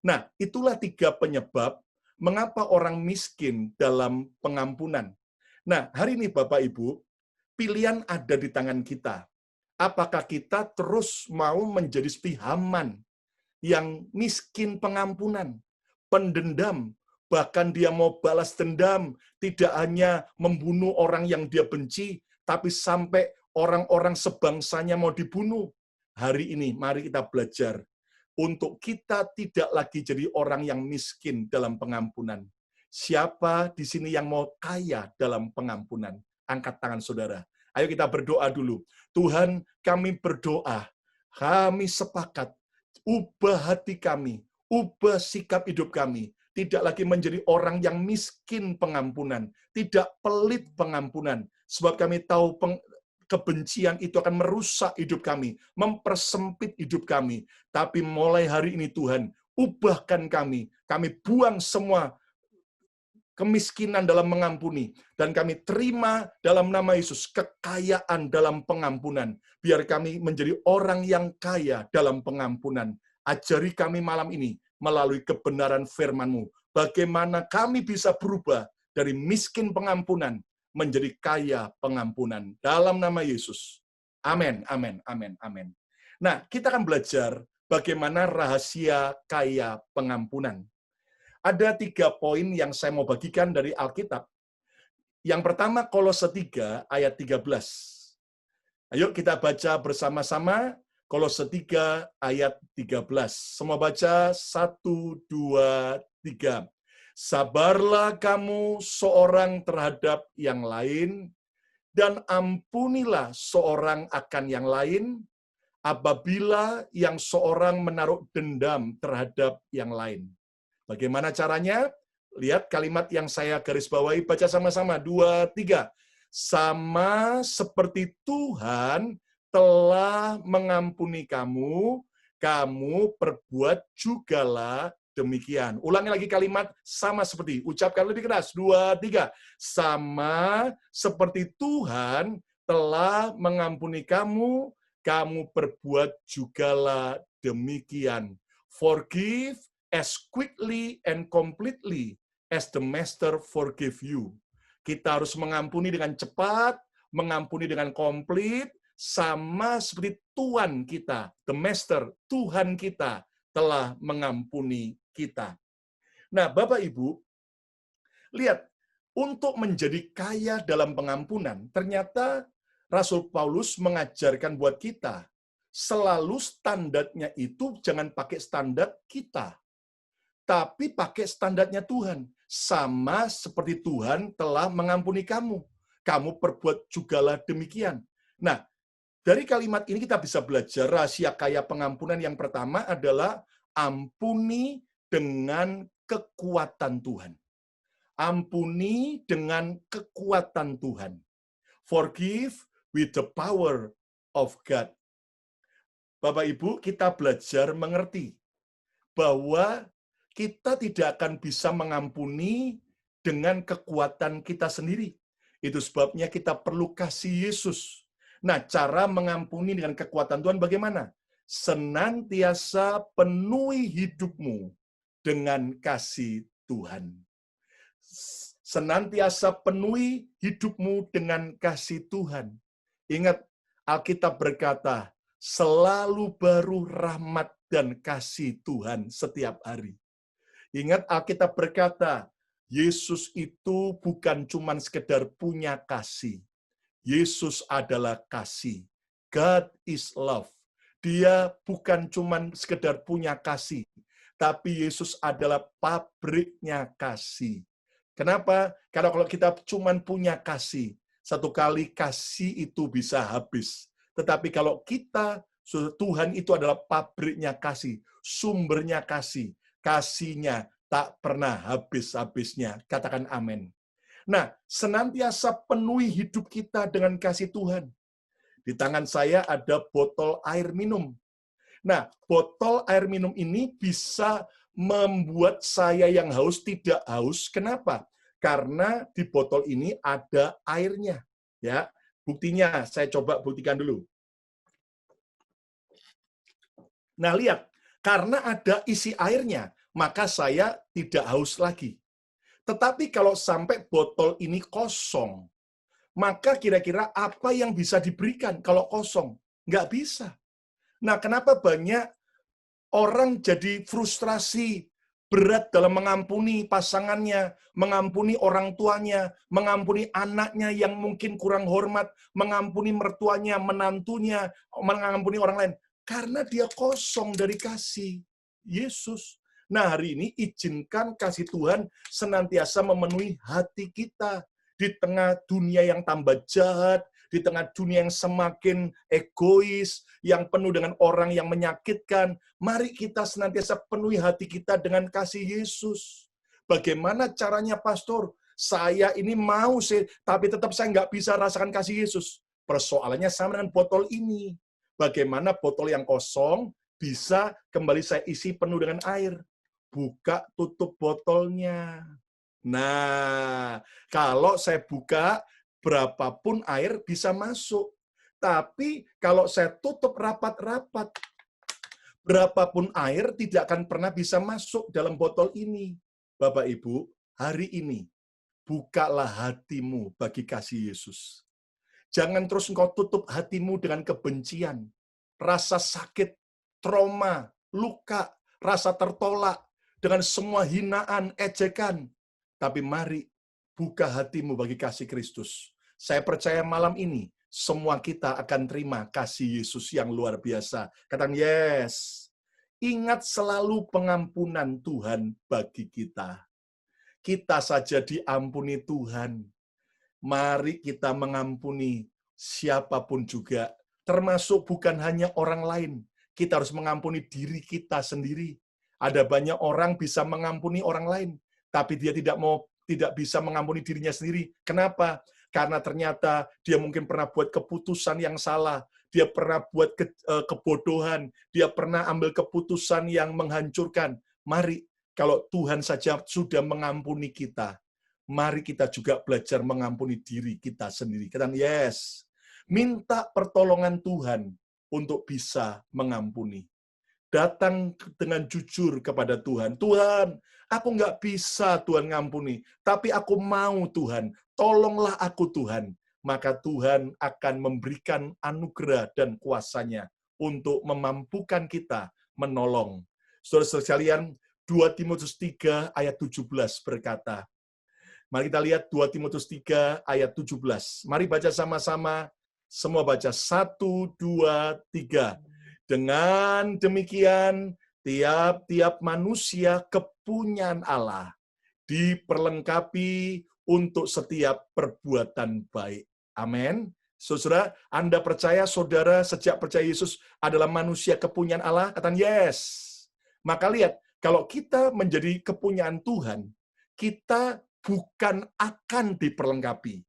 Nah, itulah 3 penyebab mengapa orang miskin dalam pengampunan. Nah, hari ini Bapak Ibu, pilihan ada di tangan kita. Apakah kita terus mau menjadi seperti Haman yang miskin pengampunan, pendendam, bahkan dia mau balas dendam, tidak hanya membunuh orang yang dia benci, tapi sampai orang-orang sebangsanya mau dibunuh. Hari ini, mari kita belajar untuk kita tidak lagi jadi orang yang miskin dalam pengampunan. Siapa di sini yang mau kaya dalam pengampunan? Angkat tangan saudara. Ayo kita berdoa dulu. Tuhan, kami berdoa. Kami sepakat. Ubah hati kami. Ubah sikap hidup kami. Tidak lagi menjadi orang yang miskin pengampunan. Tidak pelit pengampunan. Sebab kami tahu kebencian itu akan merusak hidup kami. Mempersempit hidup kami. Tapi mulai hari ini Tuhan, ubahkan kami. Kami buang semua kemiskinan dalam mengampuni. Dan kami terima dalam nama Yesus kekayaan dalam pengampunan. Biar kami menjadi orang yang kaya dalam pengampunan. Ajari kami malam ini melalui kebenaran firman-Mu. Bagaimana kami bisa berubah dari miskin pengampunan menjadi kaya pengampunan. Dalam nama Yesus. Amin, amin, amin, amin. Nah, kita akan belajar bagaimana rahasia kaya pengampunan. Ada 3 poin yang saya mau bagikan dari Alkitab. Yang pertama, Kolose 3 ayat 13. Ayo kita baca bersama-sama Kolose 3 ayat 13. Semua baca 1, 2, 3. Sabarlah kamu seorang terhadap yang lain, dan ampunilah seorang akan yang lain, apabila yang seorang menaruh dendam terhadap yang lain. Bagaimana caranya? Lihat kalimat yang saya garis bawahi, baca sama-sama. 2, 3. Sama seperti Tuhan telah mengampuni kamu, kamu perbuat jugalah demikian. Ulangi lagi kalimat sama seperti. Ucapkan lebih keras. 2, 3. Sama seperti Tuhan telah mengampuni kamu, kamu perbuat jugalah demikian. Forgive as quickly and completely as the Master forgive you. Kita harus mengampuni dengan cepat, mengampuni dengan komplit, sama seperti Tuhan kita, the Master, Tuhan kita, telah mengampuni kita. Nah, Bapak Ibu, lihat, untuk menjadi kaya dalam pengampunan, ternyata Rasul Paulus mengajarkan buat kita, selalu standarnya itu jangan pakai standar kita, tapi pakai standarnya Tuhan. Sama seperti Tuhan telah mengampuni kamu. Kamu perbuat jugalah demikian. Nah, dari kalimat ini kita bisa belajar rahasia kaya pengampunan yang pertama adalah ampuni dengan kekuatan Tuhan. Ampuni dengan kekuatan Tuhan. Forgive with the power of God. Bapak Ibu, kita belajar mengerti bahwa kita tidak akan bisa mengampuni dengan kekuatan kita sendiri. Itu sebabnya kita perlu kasih Yesus. Nah, cara mengampuni dengan kekuatan Tuhan bagaimana? Senantiasa penuhi hidupmu dengan kasih Tuhan. Senantiasa penuhi hidupmu dengan kasih Tuhan. Ingat, Alkitab berkata, selalu baru rahmat dan kasih Tuhan setiap hari. Ingat, Alkitab berkata, Yesus itu bukan cuma sekedar punya kasih. Yesus adalah kasih. God is love. Dia bukan cuma sekedar punya kasih, tapi Yesus adalah pabriknya kasih. Kenapa? Karena kalau kita cuma punya kasih, satu kali kasih itu bisa habis. Tetapi kalau kita, Tuhan itu adalah pabriknya kasih, sumbernya kasih, kasihnya tak pernah habis-habisnya. Katakan amin. Nah, senantiasa penuhi hidup kita dengan kasih Tuhan. Di tangan saya ada botol air minum. Nah, botol air minum ini bisa membuat saya yang haus tidak haus. Kenapa? Karena di botol ini ada airnya. Ya, buktinya saya coba buktikan dulu. Nah, lihat, karena ada isi airnya, maka saya tidak haus lagi. Tetapi kalau sampai botol ini kosong, maka kira-kira apa yang bisa diberikan kalau kosong? Nggak bisa. Nah, kenapa banyak orang jadi frustrasi, berat dalam mengampuni pasangannya, mengampuni orang tuanya, mengampuni anaknya yang mungkin kurang hormat, mengampuni mertuanya, menantunya, mengampuni orang lain. Karena dia kosong dari kasih Yesus. Nah, hari ini izinkan kasih Tuhan senantiasa memenuhi hati kita. Di tengah dunia yang tambah jahat, di tengah dunia yang semakin egois, yang penuh dengan orang yang menyakitkan, mari kita senantiasa penuhi hati kita dengan kasih Yesus. Bagaimana caranya, Pastor? Saya ini mau sih, tapi tetap saya nggak bisa rasakan kasih Yesus. Persoalannya sama dengan botol ini. Bagaimana botol yang kosong bisa kembali saya isi penuh dengan air? Buka tutup botolnya. Nah, kalau saya buka, berapapun air bisa masuk. Tapi kalau saya tutup rapat-rapat, berapapun air tidak akan pernah bisa masuk dalam botol ini. Bapak Ibu, hari ini, bukalah hatimu bagi kasih Yesus. Jangan terus engkau tutup hatimu dengan kebencian, rasa sakit, trauma, luka, rasa tertolak, dengan semua hinaan, ejekan. Tapi mari buka hatimu bagi kasih Kristus. Saya percaya malam ini semua kita akan terima kasih Yesus yang luar biasa. Katakan yes. Ingat selalu pengampunan Tuhan bagi kita. Kita saja diampuni Tuhan. Mari kita mengampuni siapapun juga. Termasuk bukan hanya orang lain. Kita harus mengampuni diri kita sendiri. Ada banyak orang bisa mengampuni orang lain, tapi dia tidak bisa mengampuni dirinya sendiri. Kenapa? Karena ternyata dia mungkin pernah buat keputusan yang salah, dia pernah buat kebodohan, dia pernah ambil keputusan yang menghancurkan. Mari, kalau Tuhan saja sudah mengampuni kita, mari kita juga belajar mengampuni diri kita sendiri. Katakan yes. Minta pertolongan Tuhan untuk bisa mengampuni. Datang dengan jujur kepada Tuhan. Tuhan, aku nggak bisa Tuhan ngampuni, tapi aku mau Tuhan, tolonglah aku Tuhan. Maka Tuhan akan memberikan anugerah dan kuasa-Nya untuk memampukan kita menolong. Saudara-saudara sekalian, 2 Timotius 3 ayat 17 berkata, mari kita lihat 2 Timotius 3 ayat 17. Mari baca sama-sama, semua baca 1, 2, 3. Dengan demikian, tiap-tiap manusia kepunyaan Allah diperlengkapi untuk setiap perbuatan baik. Amin. Saudara, Anda percaya saudara sejak percaya Yesus adalah manusia kepunyaan Allah? Katakan yes. Maka lihat, kalau kita menjadi kepunyaan Tuhan, kita bukan akan diperlengkapi.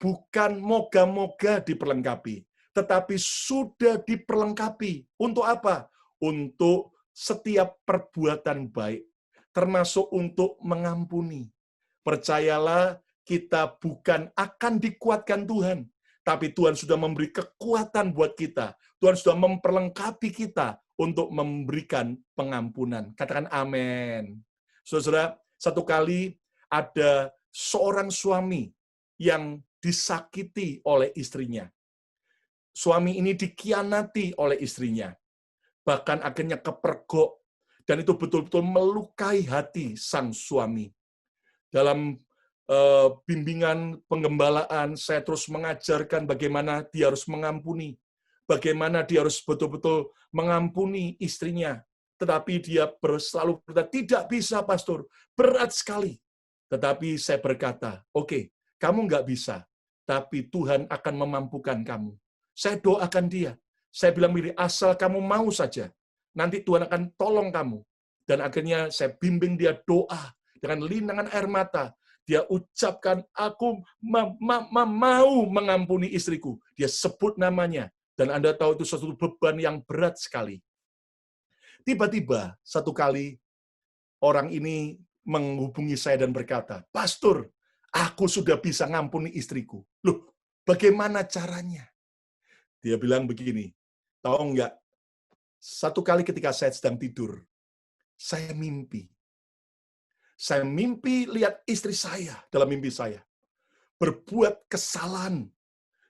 Bukan moga-moga diperlengkapi, tetapi sudah diperlengkapi. Untuk apa? Untuk setiap perbuatan baik, termasuk untuk mengampuni. Percayalah, kita bukan akan dikuatkan Tuhan, tapi Tuhan sudah memberi kekuatan buat kita. Tuhan sudah memperlengkapi kita untuk memberikan pengampunan. Katakan amin. Saudara, satu kali ada seorang suami yang disakiti oleh istrinya. Suami ini dikhianati oleh istrinya. Bahkan akhirnya kepergok. Dan itu betul-betul melukai hati sang suami. Dalam bimbingan penggembalaan, saya terus mengajarkan bagaimana dia harus mengampuni. Bagaimana dia harus betul-betul mengampuni istrinya. Tetapi dia selalu berkata, tidak bisa pastor, berat sekali. Tetapi saya berkata, oke, kamu nggak bisa, tapi Tuhan akan memampukan kamu. Saya doakan dia. Saya bilang, Miri, asal kamu mau saja, nanti Tuhan akan tolong kamu. Dan akhirnya saya bimbing dia doa dengan linangan air mata. Dia ucapkan, aku mau mengampuni istriku. Dia sebut namanya. Dan Anda tahu itu suatu beban yang berat sekali. Tiba-tiba, satu kali, orang ini menghubungi saya dan berkata, Pastor, aku sudah bisa ngampuni istriku. Loh, bagaimana caranya? Dia bilang begini, tahu nggak, satu kali ketika saya sedang tidur, saya mimpi. Saya mimpi lihat istri saya dalam mimpi saya. Berbuat kesalahan,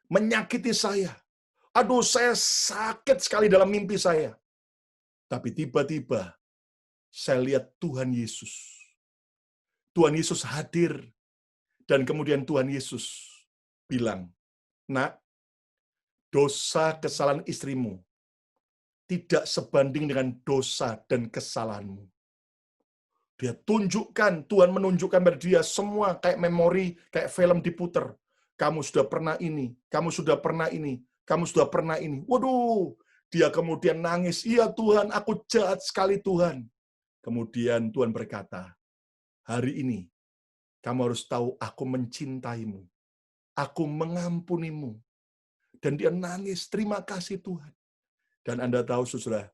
menyakiti saya. Aduh, saya sakit sekali dalam mimpi saya. Tapi tiba-tiba, saya lihat Tuhan Yesus. Tuhan Yesus hadir. Dan kemudian Tuhan Yesus bilang, Nak, dosa kesalahan istrimu tidak sebanding dengan dosa dan kesalahanmu. Dia tunjukkan, Tuhan menunjukkan pada dia semua kayak memori, kayak film diputer. Kamu sudah pernah ini, kamu sudah pernah ini, kamu sudah pernah ini. Waduh, dia kemudian nangis, iya Tuhan, aku jahat sekali Tuhan. Kemudian Tuhan berkata, hari ini kamu harus tahu aku mencintaimu. Aku mengampunimu. Dan dia nangis, terima kasih Tuhan. Dan Anda tahu, saudara,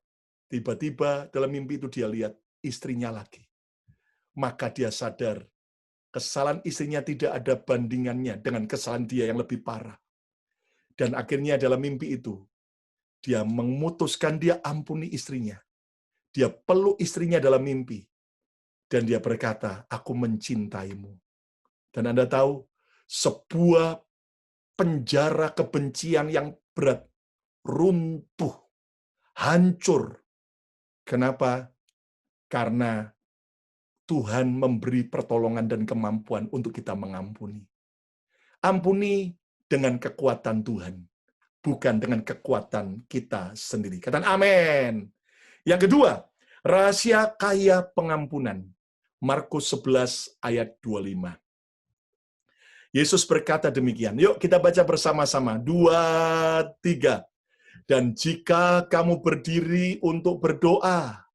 tiba-tiba dalam mimpi itu dia lihat istrinya lagi. Maka dia sadar, kesalahan istrinya tidak ada bandingannya dengan kesalahan dia yang lebih parah. Dan akhirnya dalam mimpi itu, dia memutuskan dia ampuni istrinya. Dia peluk istrinya dalam mimpi. Dan dia berkata, aku mencintaimu. Dan Anda tahu, sebuah penjara kebencian yang berat, runtuh, hancur. Kenapa? Karena Tuhan memberi pertolongan dan kemampuan untuk kita mengampuni. Ampuni dengan kekuatan Tuhan, bukan dengan kekuatan kita sendiri. Katakan amin. Yang kedua, rahasia kaya pengampunan. Markus 11 ayat 25. Yesus berkata demikian. Yuk kita baca bersama-sama. 2, 3. Dan jika kamu berdiri untuk berdoa,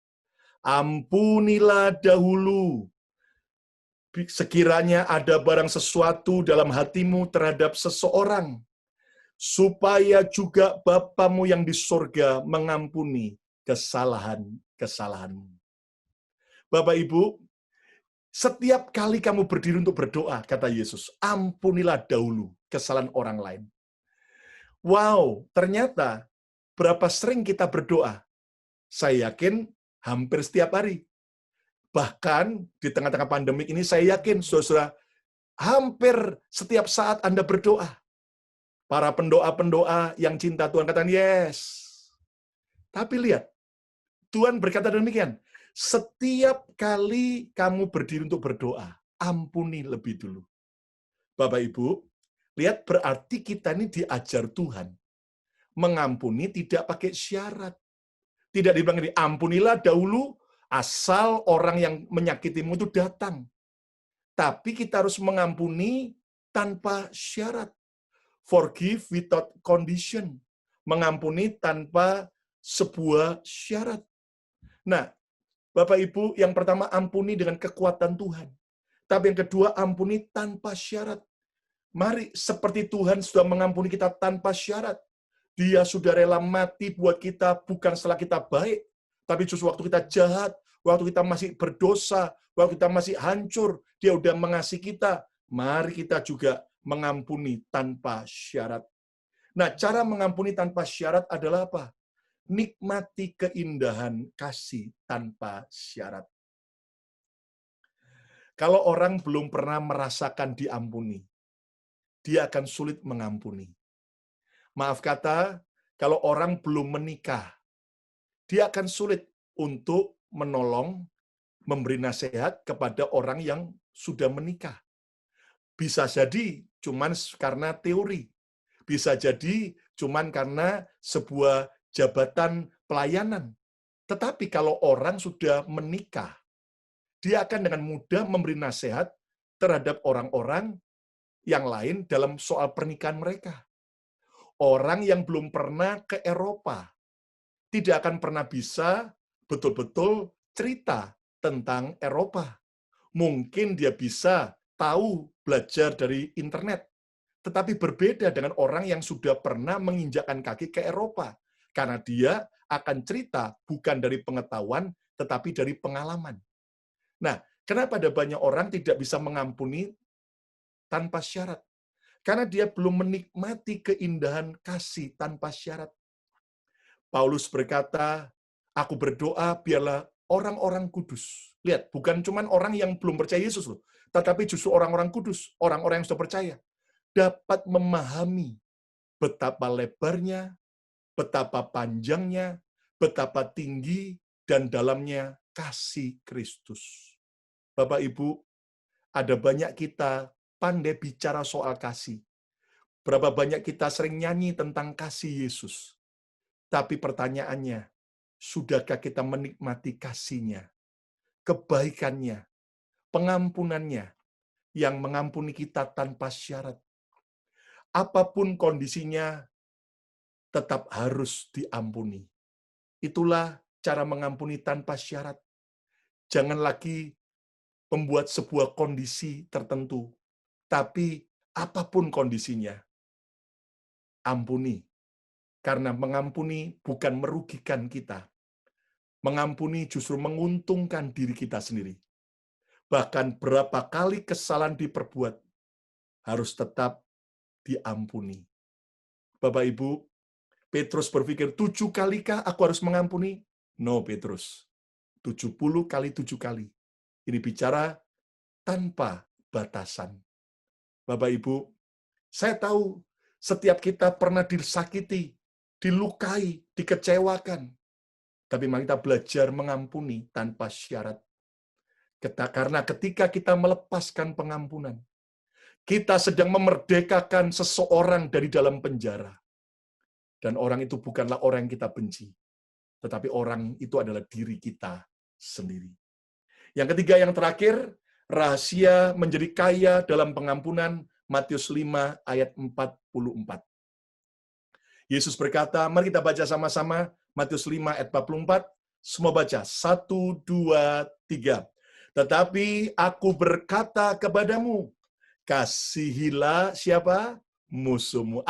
ampunilah dahulu sekiranya ada barang sesuatu dalam hatimu terhadap seseorang, supaya juga Bapamu yang di surga mengampuni kesalahan-kesalahanmu. Bapak Ibu, setiap kali kamu berdiri untuk berdoa, kata Yesus, ampunilah dahulu kesalahan orang lain. Wow, ternyata Berapa sering kita berdoa? Saya yakin hampir setiap hari. Bahkan di tengah-tengah pandemik ini saya yakin saudara hampir setiap saat Anda berdoa. Para pendoa-pendoa yang cinta Tuhan katakan yes. Tapi lihat, Tuhan berkata demikian, setiap kali kamu berdiri untuk berdoa, ampuni lebih dulu. Bapak Ibu, lihat berarti kita ini diajar Tuhan. Mengampuni tidak pakai syarat. Tidak dibilang ini, ampunilah dahulu asal orang yang menyakitimu itu datang. Tapi kita harus mengampuni tanpa syarat. Forgive without condition. Mengampuni tanpa sebuah syarat. Nah, Bapak Ibu, yang pertama ampuni dengan kekuatan Tuhan. Tapi yang kedua ampuni tanpa syarat. Mari seperti Tuhan sudah mengampuni kita tanpa syarat. Dia sudah rela mati buat kita bukan setelah kita baik, tapi justru waktu kita jahat, waktu kita masih berdosa, waktu kita masih hancur, dia udah mengasihi kita. Mari kita juga mengampuni tanpa syarat. Nah, cara mengampuni tanpa syarat adalah apa? Nikmati keindahan kasih tanpa syarat. Kalau orang belum pernah merasakan diampuni, dia akan sulit mengampuni. Maaf kata, kalau orang belum menikah, dia akan sulit untuk menolong, memberi nasihat kepada orang yang sudah menikah. Bisa jadi cuman karena teori. Bisa jadi cuman karena sebuah jabatan pelayanan. Tetapi kalau orang sudah menikah, dia akan dengan mudah memberi nasihat terhadap orang-orang yang lain dalam soal pernikahan mereka. Orang yang belum pernah ke Eropa tidak akan pernah bisa betul-betul cerita tentang Eropa. Mungkin dia bisa tahu belajar dari internet, tetapi berbeda dengan orang yang sudah pernah menginjakkan kaki ke Eropa. Karena dia akan cerita bukan dari pengetahuan, tetapi dari pengalaman. Nah, kenapa ada banyak orang tidak bisa mengampuni tanpa syarat? Karena dia belum menikmati keindahan kasih tanpa syarat. Paulus berkata, aku berdoa biarlah orang-orang kudus. Lihat, bukan cuma orang yang belum percaya Yesus loh, tetapi justru orang-orang kudus, orang-orang yang sudah percaya, dapat memahami betapa lebarnya, betapa panjangnya, betapa tinggi dan dalamnya kasih Kristus. Bapak Ibu, ada banyak kita pandai bicara soal kasih. Berapa banyak kita sering nyanyi tentang kasih Yesus. Tapi pertanyaannya, sudahkah kita menikmati kasih-Nya, kebaikannya, pengampunannya, yang mengampuni kita tanpa syarat? Apapun kondisinya, tetap harus diampuni. Itulah cara mengampuni tanpa syarat. Jangan lagi membuat sebuah kondisi tertentu, tapi apapun kondisinya, ampuni. Karena mengampuni bukan merugikan kita. Mengampuni justru menguntungkan diri kita sendiri. Bahkan berapa kali kesalahan diperbuat, harus tetap diampuni. Bapak Ibu, Petrus berpikir, 7 kalikah aku harus mengampuni? No, Petrus. 70 kali 7 kali. Ini bicara tanpa batasan. Bapak Ibu, saya tahu setiap kita pernah disakiti, dilukai, dikecewakan. Tapi mari kita belajar mengampuni tanpa syarat. Karena ketika kita melepaskan pengampunan, kita sedang memerdekakan seseorang dari dalam penjara. Dan orang itu bukanlah orang yang kita benci, tetapi orang itu adalah diri kita sendiri. Yang ketiga, yang terakhir, rahasia menjadi kaya dalam pengampunan, Matius 5 ayat 44. Yesus berkata, mari kita baca sama-sama, Matius 5 ayat 44, semua baca, 1, 2, 3. Tetapi aku berkata kepadamu, kasihilah siapa? Musuhmu.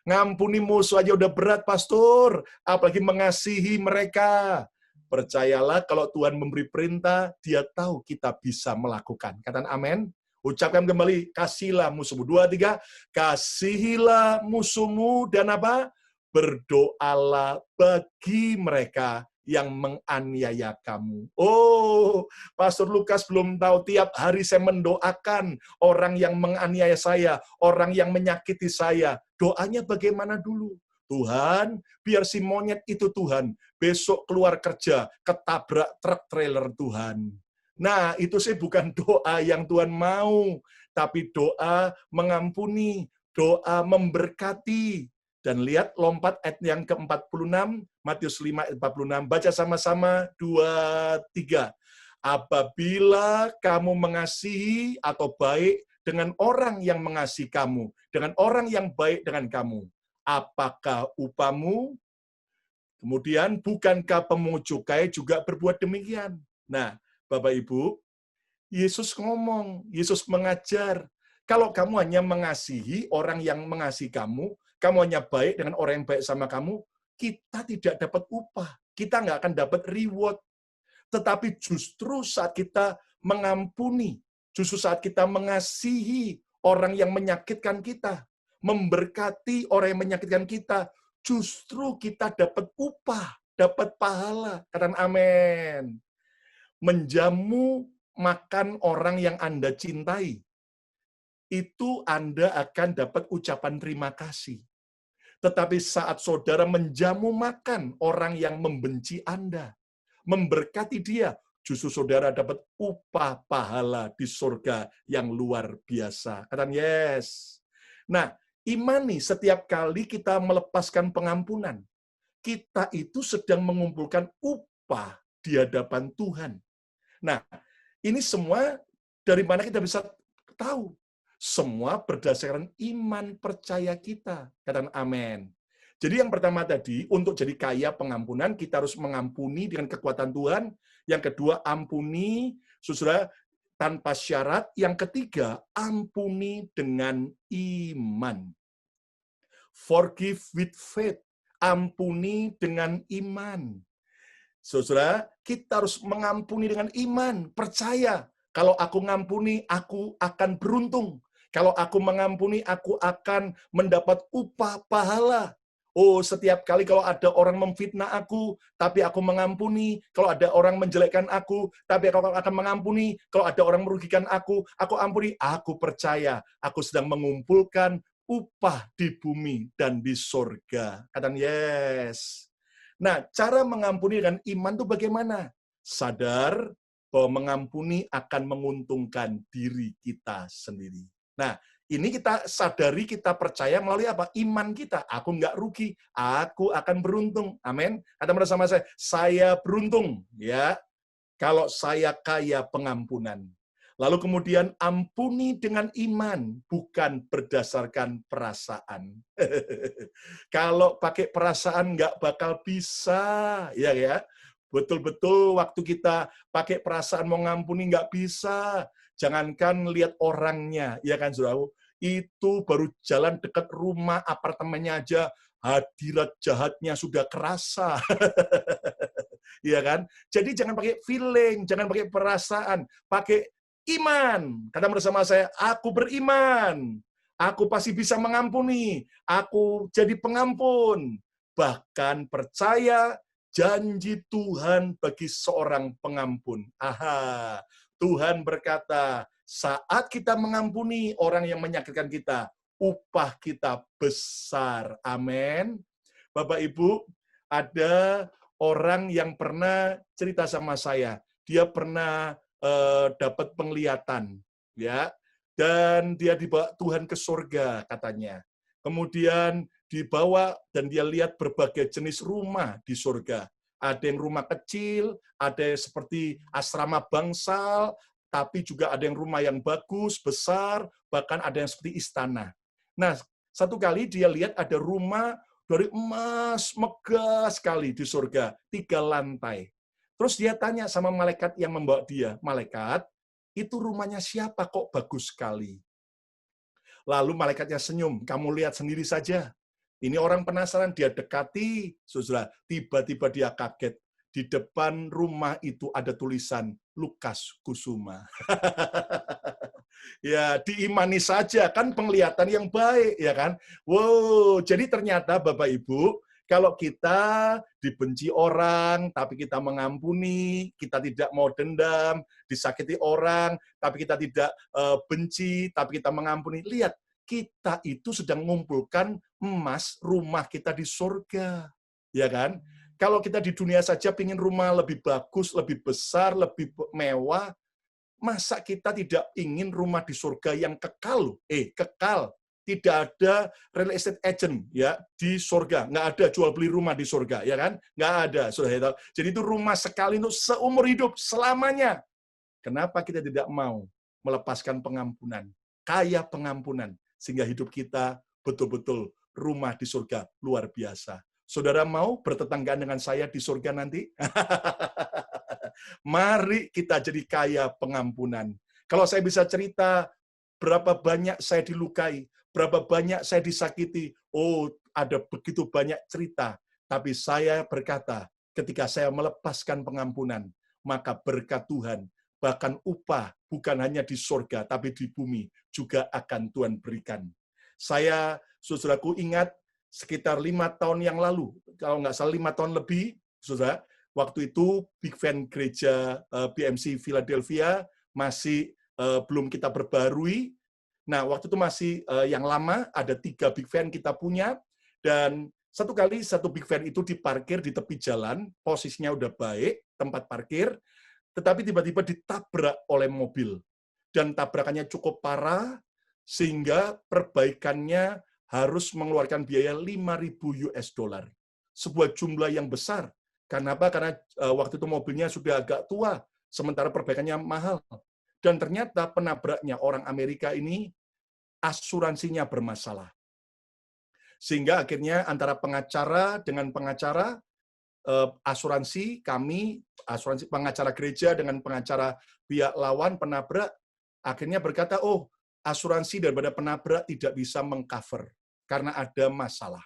Ngampuni musuh aja udah berat, pastor. Apalagi mengasihi mereka. Percayalah kalau Tuhan memberi perintah, dia tahu kita bisa melakukan. Katakan amin. Ucapkan kembali, kasihilah musuhmu. 2, 3. Kasihilah musuhmu dan apa? berdoalah bagi mereka yang menganiaya kamu. Oh, Pastor Lukas belum tahu, tiap hari saya mendoakan orang yang menganiaya saya, orang yang menyakiti saya. Doanya bagaimana dulu? Tuhan, biar si monyet itu Tuhan, besok keluar kerja, ketabrak truk trailer Tuhan. Nah, itu sih bukan doa yang Tuhan mau, tapi doa mengampuni, doa memberkati. Dan lihat lompat ayat yang ke-46, Matius 5 ayat 46. Baca sama-sama, 2, 3. Apabila kamu mengasihi atau baik dengan orang yang mengasihi kamu, dengan orang yang baik dengan kamu, apakah upamu? Kemudian, bukankah pemungut cukai juga berbuat demikian? Nah, Bapak Ibu, Yesus ngomong, Yesus mengajar, kalau kamu hanya mengasihi orang yang mengasihi kamu hanya baik dengan orang yang baik sama kamu, kita tidak dapat upah, kita nggak akan dapat reward. Tetapi justru saat kita mengampuni, justru saat kita mengasihi orang yang menyakitkan kita, memberkati orang yang menyakitkan kita, justru kita dapat upah, dapat pahala. Katakan amin. Menjamu makan orang yang Anda cintai, itu Anda akan dapat ucapan terima kasih. Tetapi saat saudara menjamu makan orang yang membenci Anda, memberkati dia, justru saudara dapat upah pahala di surga yang luar biasa. Katakan yes. Nah, imani setiap kali kita melepaskan pengampunan, kita itu sedang mengumpulkan upah di hadapan Tuhan. Nah, ini semua dari mana kita bisa tahu? Semua berdasarkan iman percaya kita. Katakan amin. Jadi yang pertama tadi, untuk jadi kaya pengampunan, kita harus mengampuni dengan kekuatan Tuhan. Yang kedua, ampuni, saudara, tanpa syarat. Yang ketiga, ampuni dengan iman. Forgive with faith. Ampuni dengan iman. Saudara, kita harus mengampuni dengan iman, percaya. Kalau aku ngampuni, aku akan beruntung. Kalau aku mengampuni, aku akan mendapat upah pahala. Oh, setiap kali kalau ada orang memfitnah aku, tapi aku mengampuni. Kalau ada orang menjelekkan aku, tapi aku akan mengampuni. Kalau ada orang merugikan aku ampuni. Aku percaya, aku sedang mengumpulkan upah di bumi dan di surga. Katakan yes. Nah, cara mengampuni dengan iman itu bagaimana? Sadar bahwa mengampuni akan menguntungkan diri kita sendiri. Nah, ini kita sadari, kita percaya melalui apa? Iman kita. Aku nggak rugi, aku akan beruntung. Amin. Kata bersama saya beruntung. Ya, kalau saya kaya pengampunan. Lalu kemudian ampuni dengan iman, bukan berdasarkan perasaan. Kalau pakai perasaan nggak bakal bisa, ya. Betul-betul waktu kita pakai perasaan mau ngampuni nggak bisa. Jangankan lihat orangnya, ya kan saudara. Itu baru jalan dekat rumah, apartemennya aja, hadirat jahatnya sudah kerasa. Iya kan? Jadi jangan pakai feeling, jangan pakai perasaan, pakai iman. Kata bersama saya, aku beriman. Aku pasti bisa mengampuni. Aku jadi pengampun. Bahkan percaya janji Tuhan bagi seorang pengampun. Aha, Tuhan berkata, saat kita mengampuni orang yang menyakitkan kita, upah kita besar. Amin. Bapak Ibu, ada orang yang pernah cerita sama saya. Dia pernah dapat penglihatan, ya, dan dia dibawa Tuhan ke surga katanya. Kemudian dibawa dan dia lihat berbagai jenis rumah di surga. Ada yang rumah kecil, ada yang seperti asrama bangsal, tapi juga ada yang rumah yang bagus, besar, bahkan ada yang seperti istana. Nah, satu kali dia lihat ada rumah dari emas megah sekali di surga, 3 lantai. Terus dia tanya sama malaikat yang membawa dia, malaikat, itu rumahnya siapa kok bagus sekali? Lalu malaikatnya senyum, kamu lihat sendiri saja. Ini orang penasaran, dia dekati, saudara, tiba-tiba dia kaget. Di depan rumah itu ada tulisan, Lukas Kusuma. Ya, diimani saja, kan penglihatan yang baik, ya kan? Wow, jadi ternyata Bapak Ibu, Kalau kita dibenci orang, tapi kita mengampuni, kita tidak mau dendam, disakiti orang, tapi kita tidak benci, tapi kita mengampuni. Lihat, kita itu sedang mengumpulkan emas rumah kita di surga. Ya kan? Kalau kita di dunia saja ingin rumah lebih bagus, lebih besar, lebih mewah, masa kita tidak ingin rumah di surga yang kekal? Kekal. Tidak ada real estate agent ya di surga, nggak ada jual beli rumah di surga, ya kan? Nggak ada, sudah. Jadi itu rumah sekali untuk seumur hidup selamanya. Kenapa kita tidak mau melepaskan pengampunan, kaya pengampunan, sehingga hidup kita betul-betul rumah di surga luar biasa. Saudara mau bertetanggaan dengan saya di surga nanti? Mari kita jadi kaya pengampunan. Kalau saya bisa cerita berapa banyak saya dilukai, berapa banyak saya disakiti, ada begitu banyak cerita. Tapi saya berkata, ketika saya melepaskan pengampunan, maka berkat Tuhan, bahkan upah bukan hanya di surga, tapi di bumi juga akan Tuhan berikan. Saya, saudaraku, ingat sekitar 5 tahun yang lalu, kalau nggak salah 5 tahun lebih, saudara, waktu itu Big Fan Gereja BMC Philadelphia masih belum kita perbarui. Nah, waktu itu masih yang lama, ada 3 Big Fan kita punya, dan satu kali satu Big Van itu diparkir di tepi jalan, posisinya udah baik, tempat parkir, tetapi tiba-tiba ditabrak oleh mobil. Dan tabrakannya cukup parah, sehingga perbaikannya harus mengeluarkan biaya 5.000 US dollar. Sebuah jumlah yang besar. Kenapa? Karena waktu itu mobilnya sudah agak tua, sementara perbaikannya mahal. Dan ternyata penabraknya orang Amerika ini asuransinya bermasalah. Sehingga akhirnya antara pengacara dengan pengacara, asuransi kami, asuransi pengacara gereja dengan pengacara pihak lawan penabrak, akhirnya berkata, asuransi daripada penabrak tidak bisa mengcover karena ada masalah.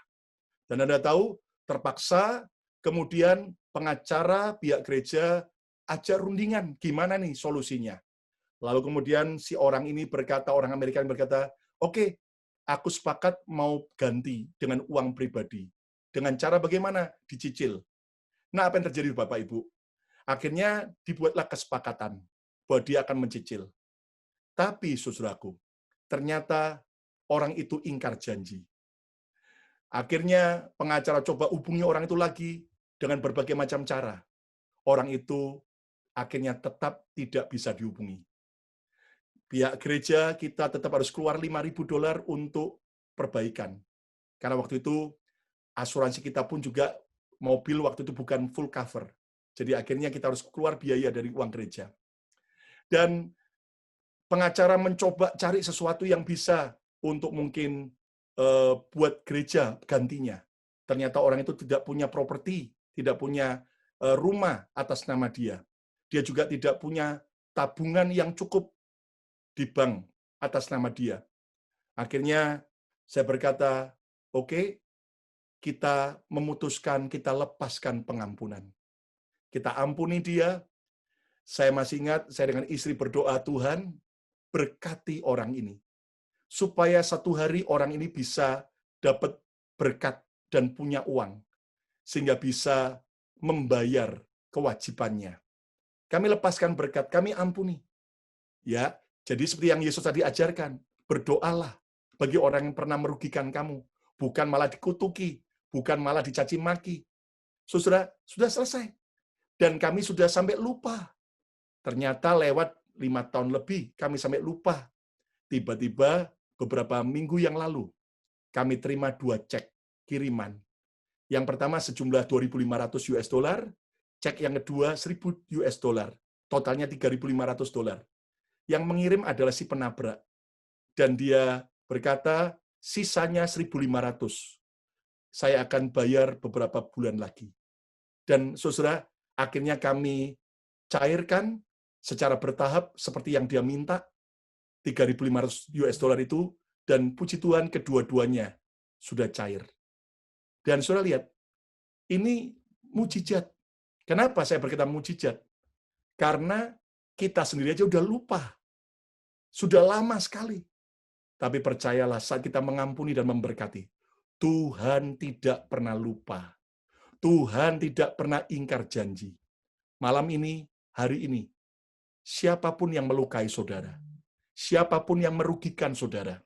Dan Anda tahu, terpaksa kemudian pengacara pihak gereja ajar rundingan, gimana nih solusinya. Lalu kemudian si orang ini berkata, orang Amerika berkata, oke, aku sepakat mau ganti dengan uang pribadi. Dengan cara bagaimana? Dicicil. Nah, apa yang terjadi Bapak Ibu? Akhirnya dibuatlah kesepakatan bahwa dia akan mencicil. Tapi, saudaraku, ternyata orang itu ingkar janji. Akhirnya pengacara coba hubungi orang itu lagi dengan berbagai macam cara. Orang itu akhirnya tetap tidak bisa dihubungi. Pihak gereja kita tetap harus keluar 5.000 dolar untuk perbaikan. Karena waktu itu asuransi kita pun juga mobil waktu itu bukan full cover. Jadi akhirnya kita harus keluar biaya dari uang gereja. Dan pengacara mencoba cari sesuatu yang bisa untuk mungkin buat gereja gantinya. Ternyata orang itu tidak punya properti, tidak punya rumah atas nama dia. Dia juga tidak punya tabungan yang cukup di bank atas nama dia. Akhirnya saya berkata, oke, kita memutuskan, kita lepaskan pengampunan. Kita ampuni dia. Saya masih ingat, saya dengan istri berdoa, Tuhan, berkati orang ini. Supaya satu hari orang ini bisa dapat berkat dan punya uang. Sehingga bisa membayar kewajibannya. Kami lepaskan berkat, kami ampuni. Ya, jadi seperti yang Yesus tadi ajarkan, berdoalah bagi orang yang pernah merugikan kamu. Bukan malah dikutuki, bukan malah dicaci maki. Sudah selesai. Dan kami sudah sampai lupa. Ternyata lewat 5 tahun lebih, kami sampai lupa. Tiba-tiba beberapa minggu yang lalu, kami terima 2 cek kiriman. Yang pertama sejumlah 2.500 US dollar, cek yang kedua 1.000 US dollar. Totalnya 3.500 dolar. Yang mengirim adalah si penabrak. Dan dia berkata, sisanya 1.500. Saya akan bayar beberapa bulan lagi. Dan saudara, akhirnya kami cairkan secara bertahap seperti yang dia minta, 3.500 US dollar itu, dan puji Tuhan kedua-duanya sudah cair. Dan saudara lihat, ini mujizat. Kenapa saya berkata mujizat? Karena kita sendiri aja udah lupa. Sudah lama sekali. Tapi percayalah saat kita mengampuni dan memberkati, Tuhan tidak pernah lupa. Tuhan tidak pernah ingkar janji. Malam ini, hari ini, siapapun yang melukai saudara, siapapun yang merugikan saudara,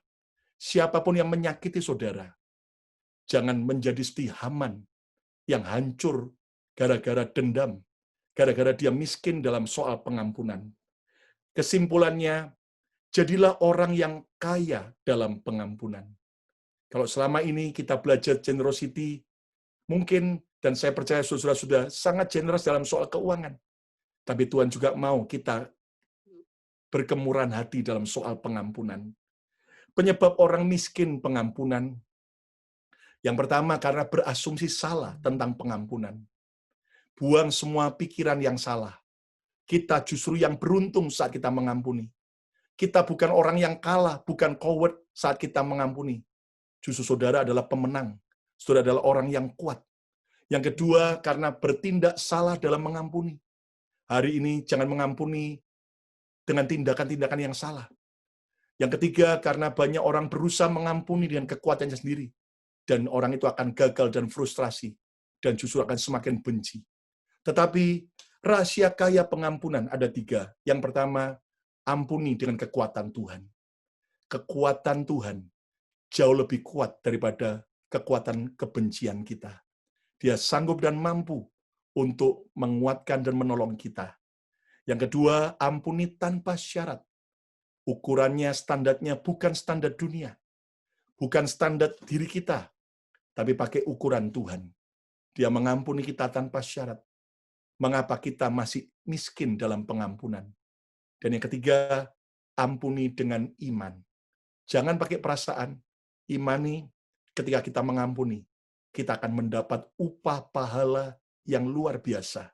siapapun yang menyakiti saudara, jangan menjadi seperti Haman yang hancur gara-gara dendam, gara-gara dia miskin dalam soal pengampunan. Kesimpulannya, jadilah orang yang kaya dalam pengampunan. Kalau selama ini kita belajar generosity, mungkin, dan saya percaya saudara sudah sangat generous dalam soal keuangan. Tapi Tuhan juga mau kita berkemurahan hati dalam soal pengampunan. Penyebab orang miskin pengampunan, yang pertama karena berasumsi salah tentang pengampunan. Buang semua pikiran yang salah. Kita justru yang beruntung saat kita mengampuni. Kita bukan orang yang kalah, bukan coward saat kita mengampuni. Justru saudara adalah pemenang. Saudara adalah orang yang kuat. Yang kedua, karena bertindak salah dalam mengampuni. Hari ini jangan mengampuni dengan tindakan-tindakan yang salah. Yang ketiga, karena banyak orang berusaha mengampuni dengan kekuatannya sendiri. Dan orang itu akan gagal dan frustrasi. Dan justru akan semakin benci. Tetapi rahasia kaya pengampunan ada 3. Yang pertama, ampuni dengan kekuatan Tuhan. Kekuatan Tuhan jauh lebih kuat daripada kekuatan kebencian kita. Dia sanggup dan mampu untuk menguatkan dan menolong kita. Yang kedua, ampuni tanpa syarat. Ukurannya, standarnya bukan standar dunia. Bukan standar diri kita, tapi pakai ukuran Tuhan. Dia mengampuni kita tanpa syarat. Mengapa kita masih miskin dalam pengampunan? Dan yang ketiga, ampuni dengan iman. Jangan pakai perasaan. Imani ketika kita mengampuni, kita akan mendapat upah pahala yang luar biasa.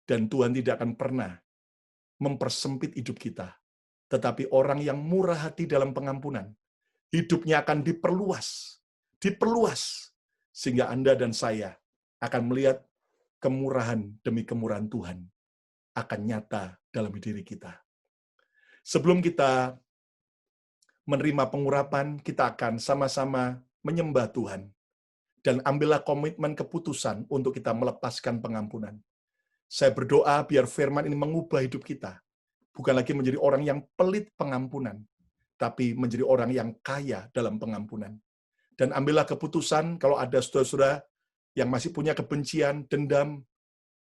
Dan Tuhan tidak akan pernah mempersempit hidup kita. Tetapi orang yang murah hati dalam pengampunan, hidupnya akan diperluas. Diperluas. Sehingga Anda dan saya akan melihat kemurahan demi kemurahan Tuhan akan nyata dalam diri kita. Sebelum kita menerima pengurapan, kita akan sama-sama menyembah Tuhan. Dan ambillah komitmen keputusan untuk kita melepaskan pengampunan. Saya berdoa biar firman ini mengubah hidup kita. Bukan lagi menjadi orang yang pelit pengampunan, tapi menjadi orang yang kaya dalam pengampunan. Dan ambillah keputusan kalau ada saudara-saudara yang masih punya kebencian, dendam.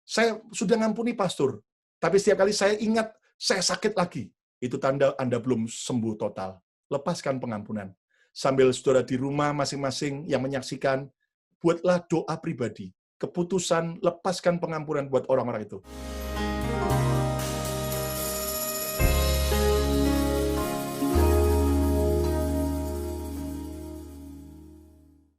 Saya sudah ngampuni pastor, tapi setiap kali saya ingat, saya sakit lagi. Itu tanda Anda belum sembuh total. Lepaskan pengampunan. Sambil saudara di rumah masing-masing yang menyaksikan, buatlah doa pribadi. Keputusan lepaskan pengampunan buat orang-orang itu.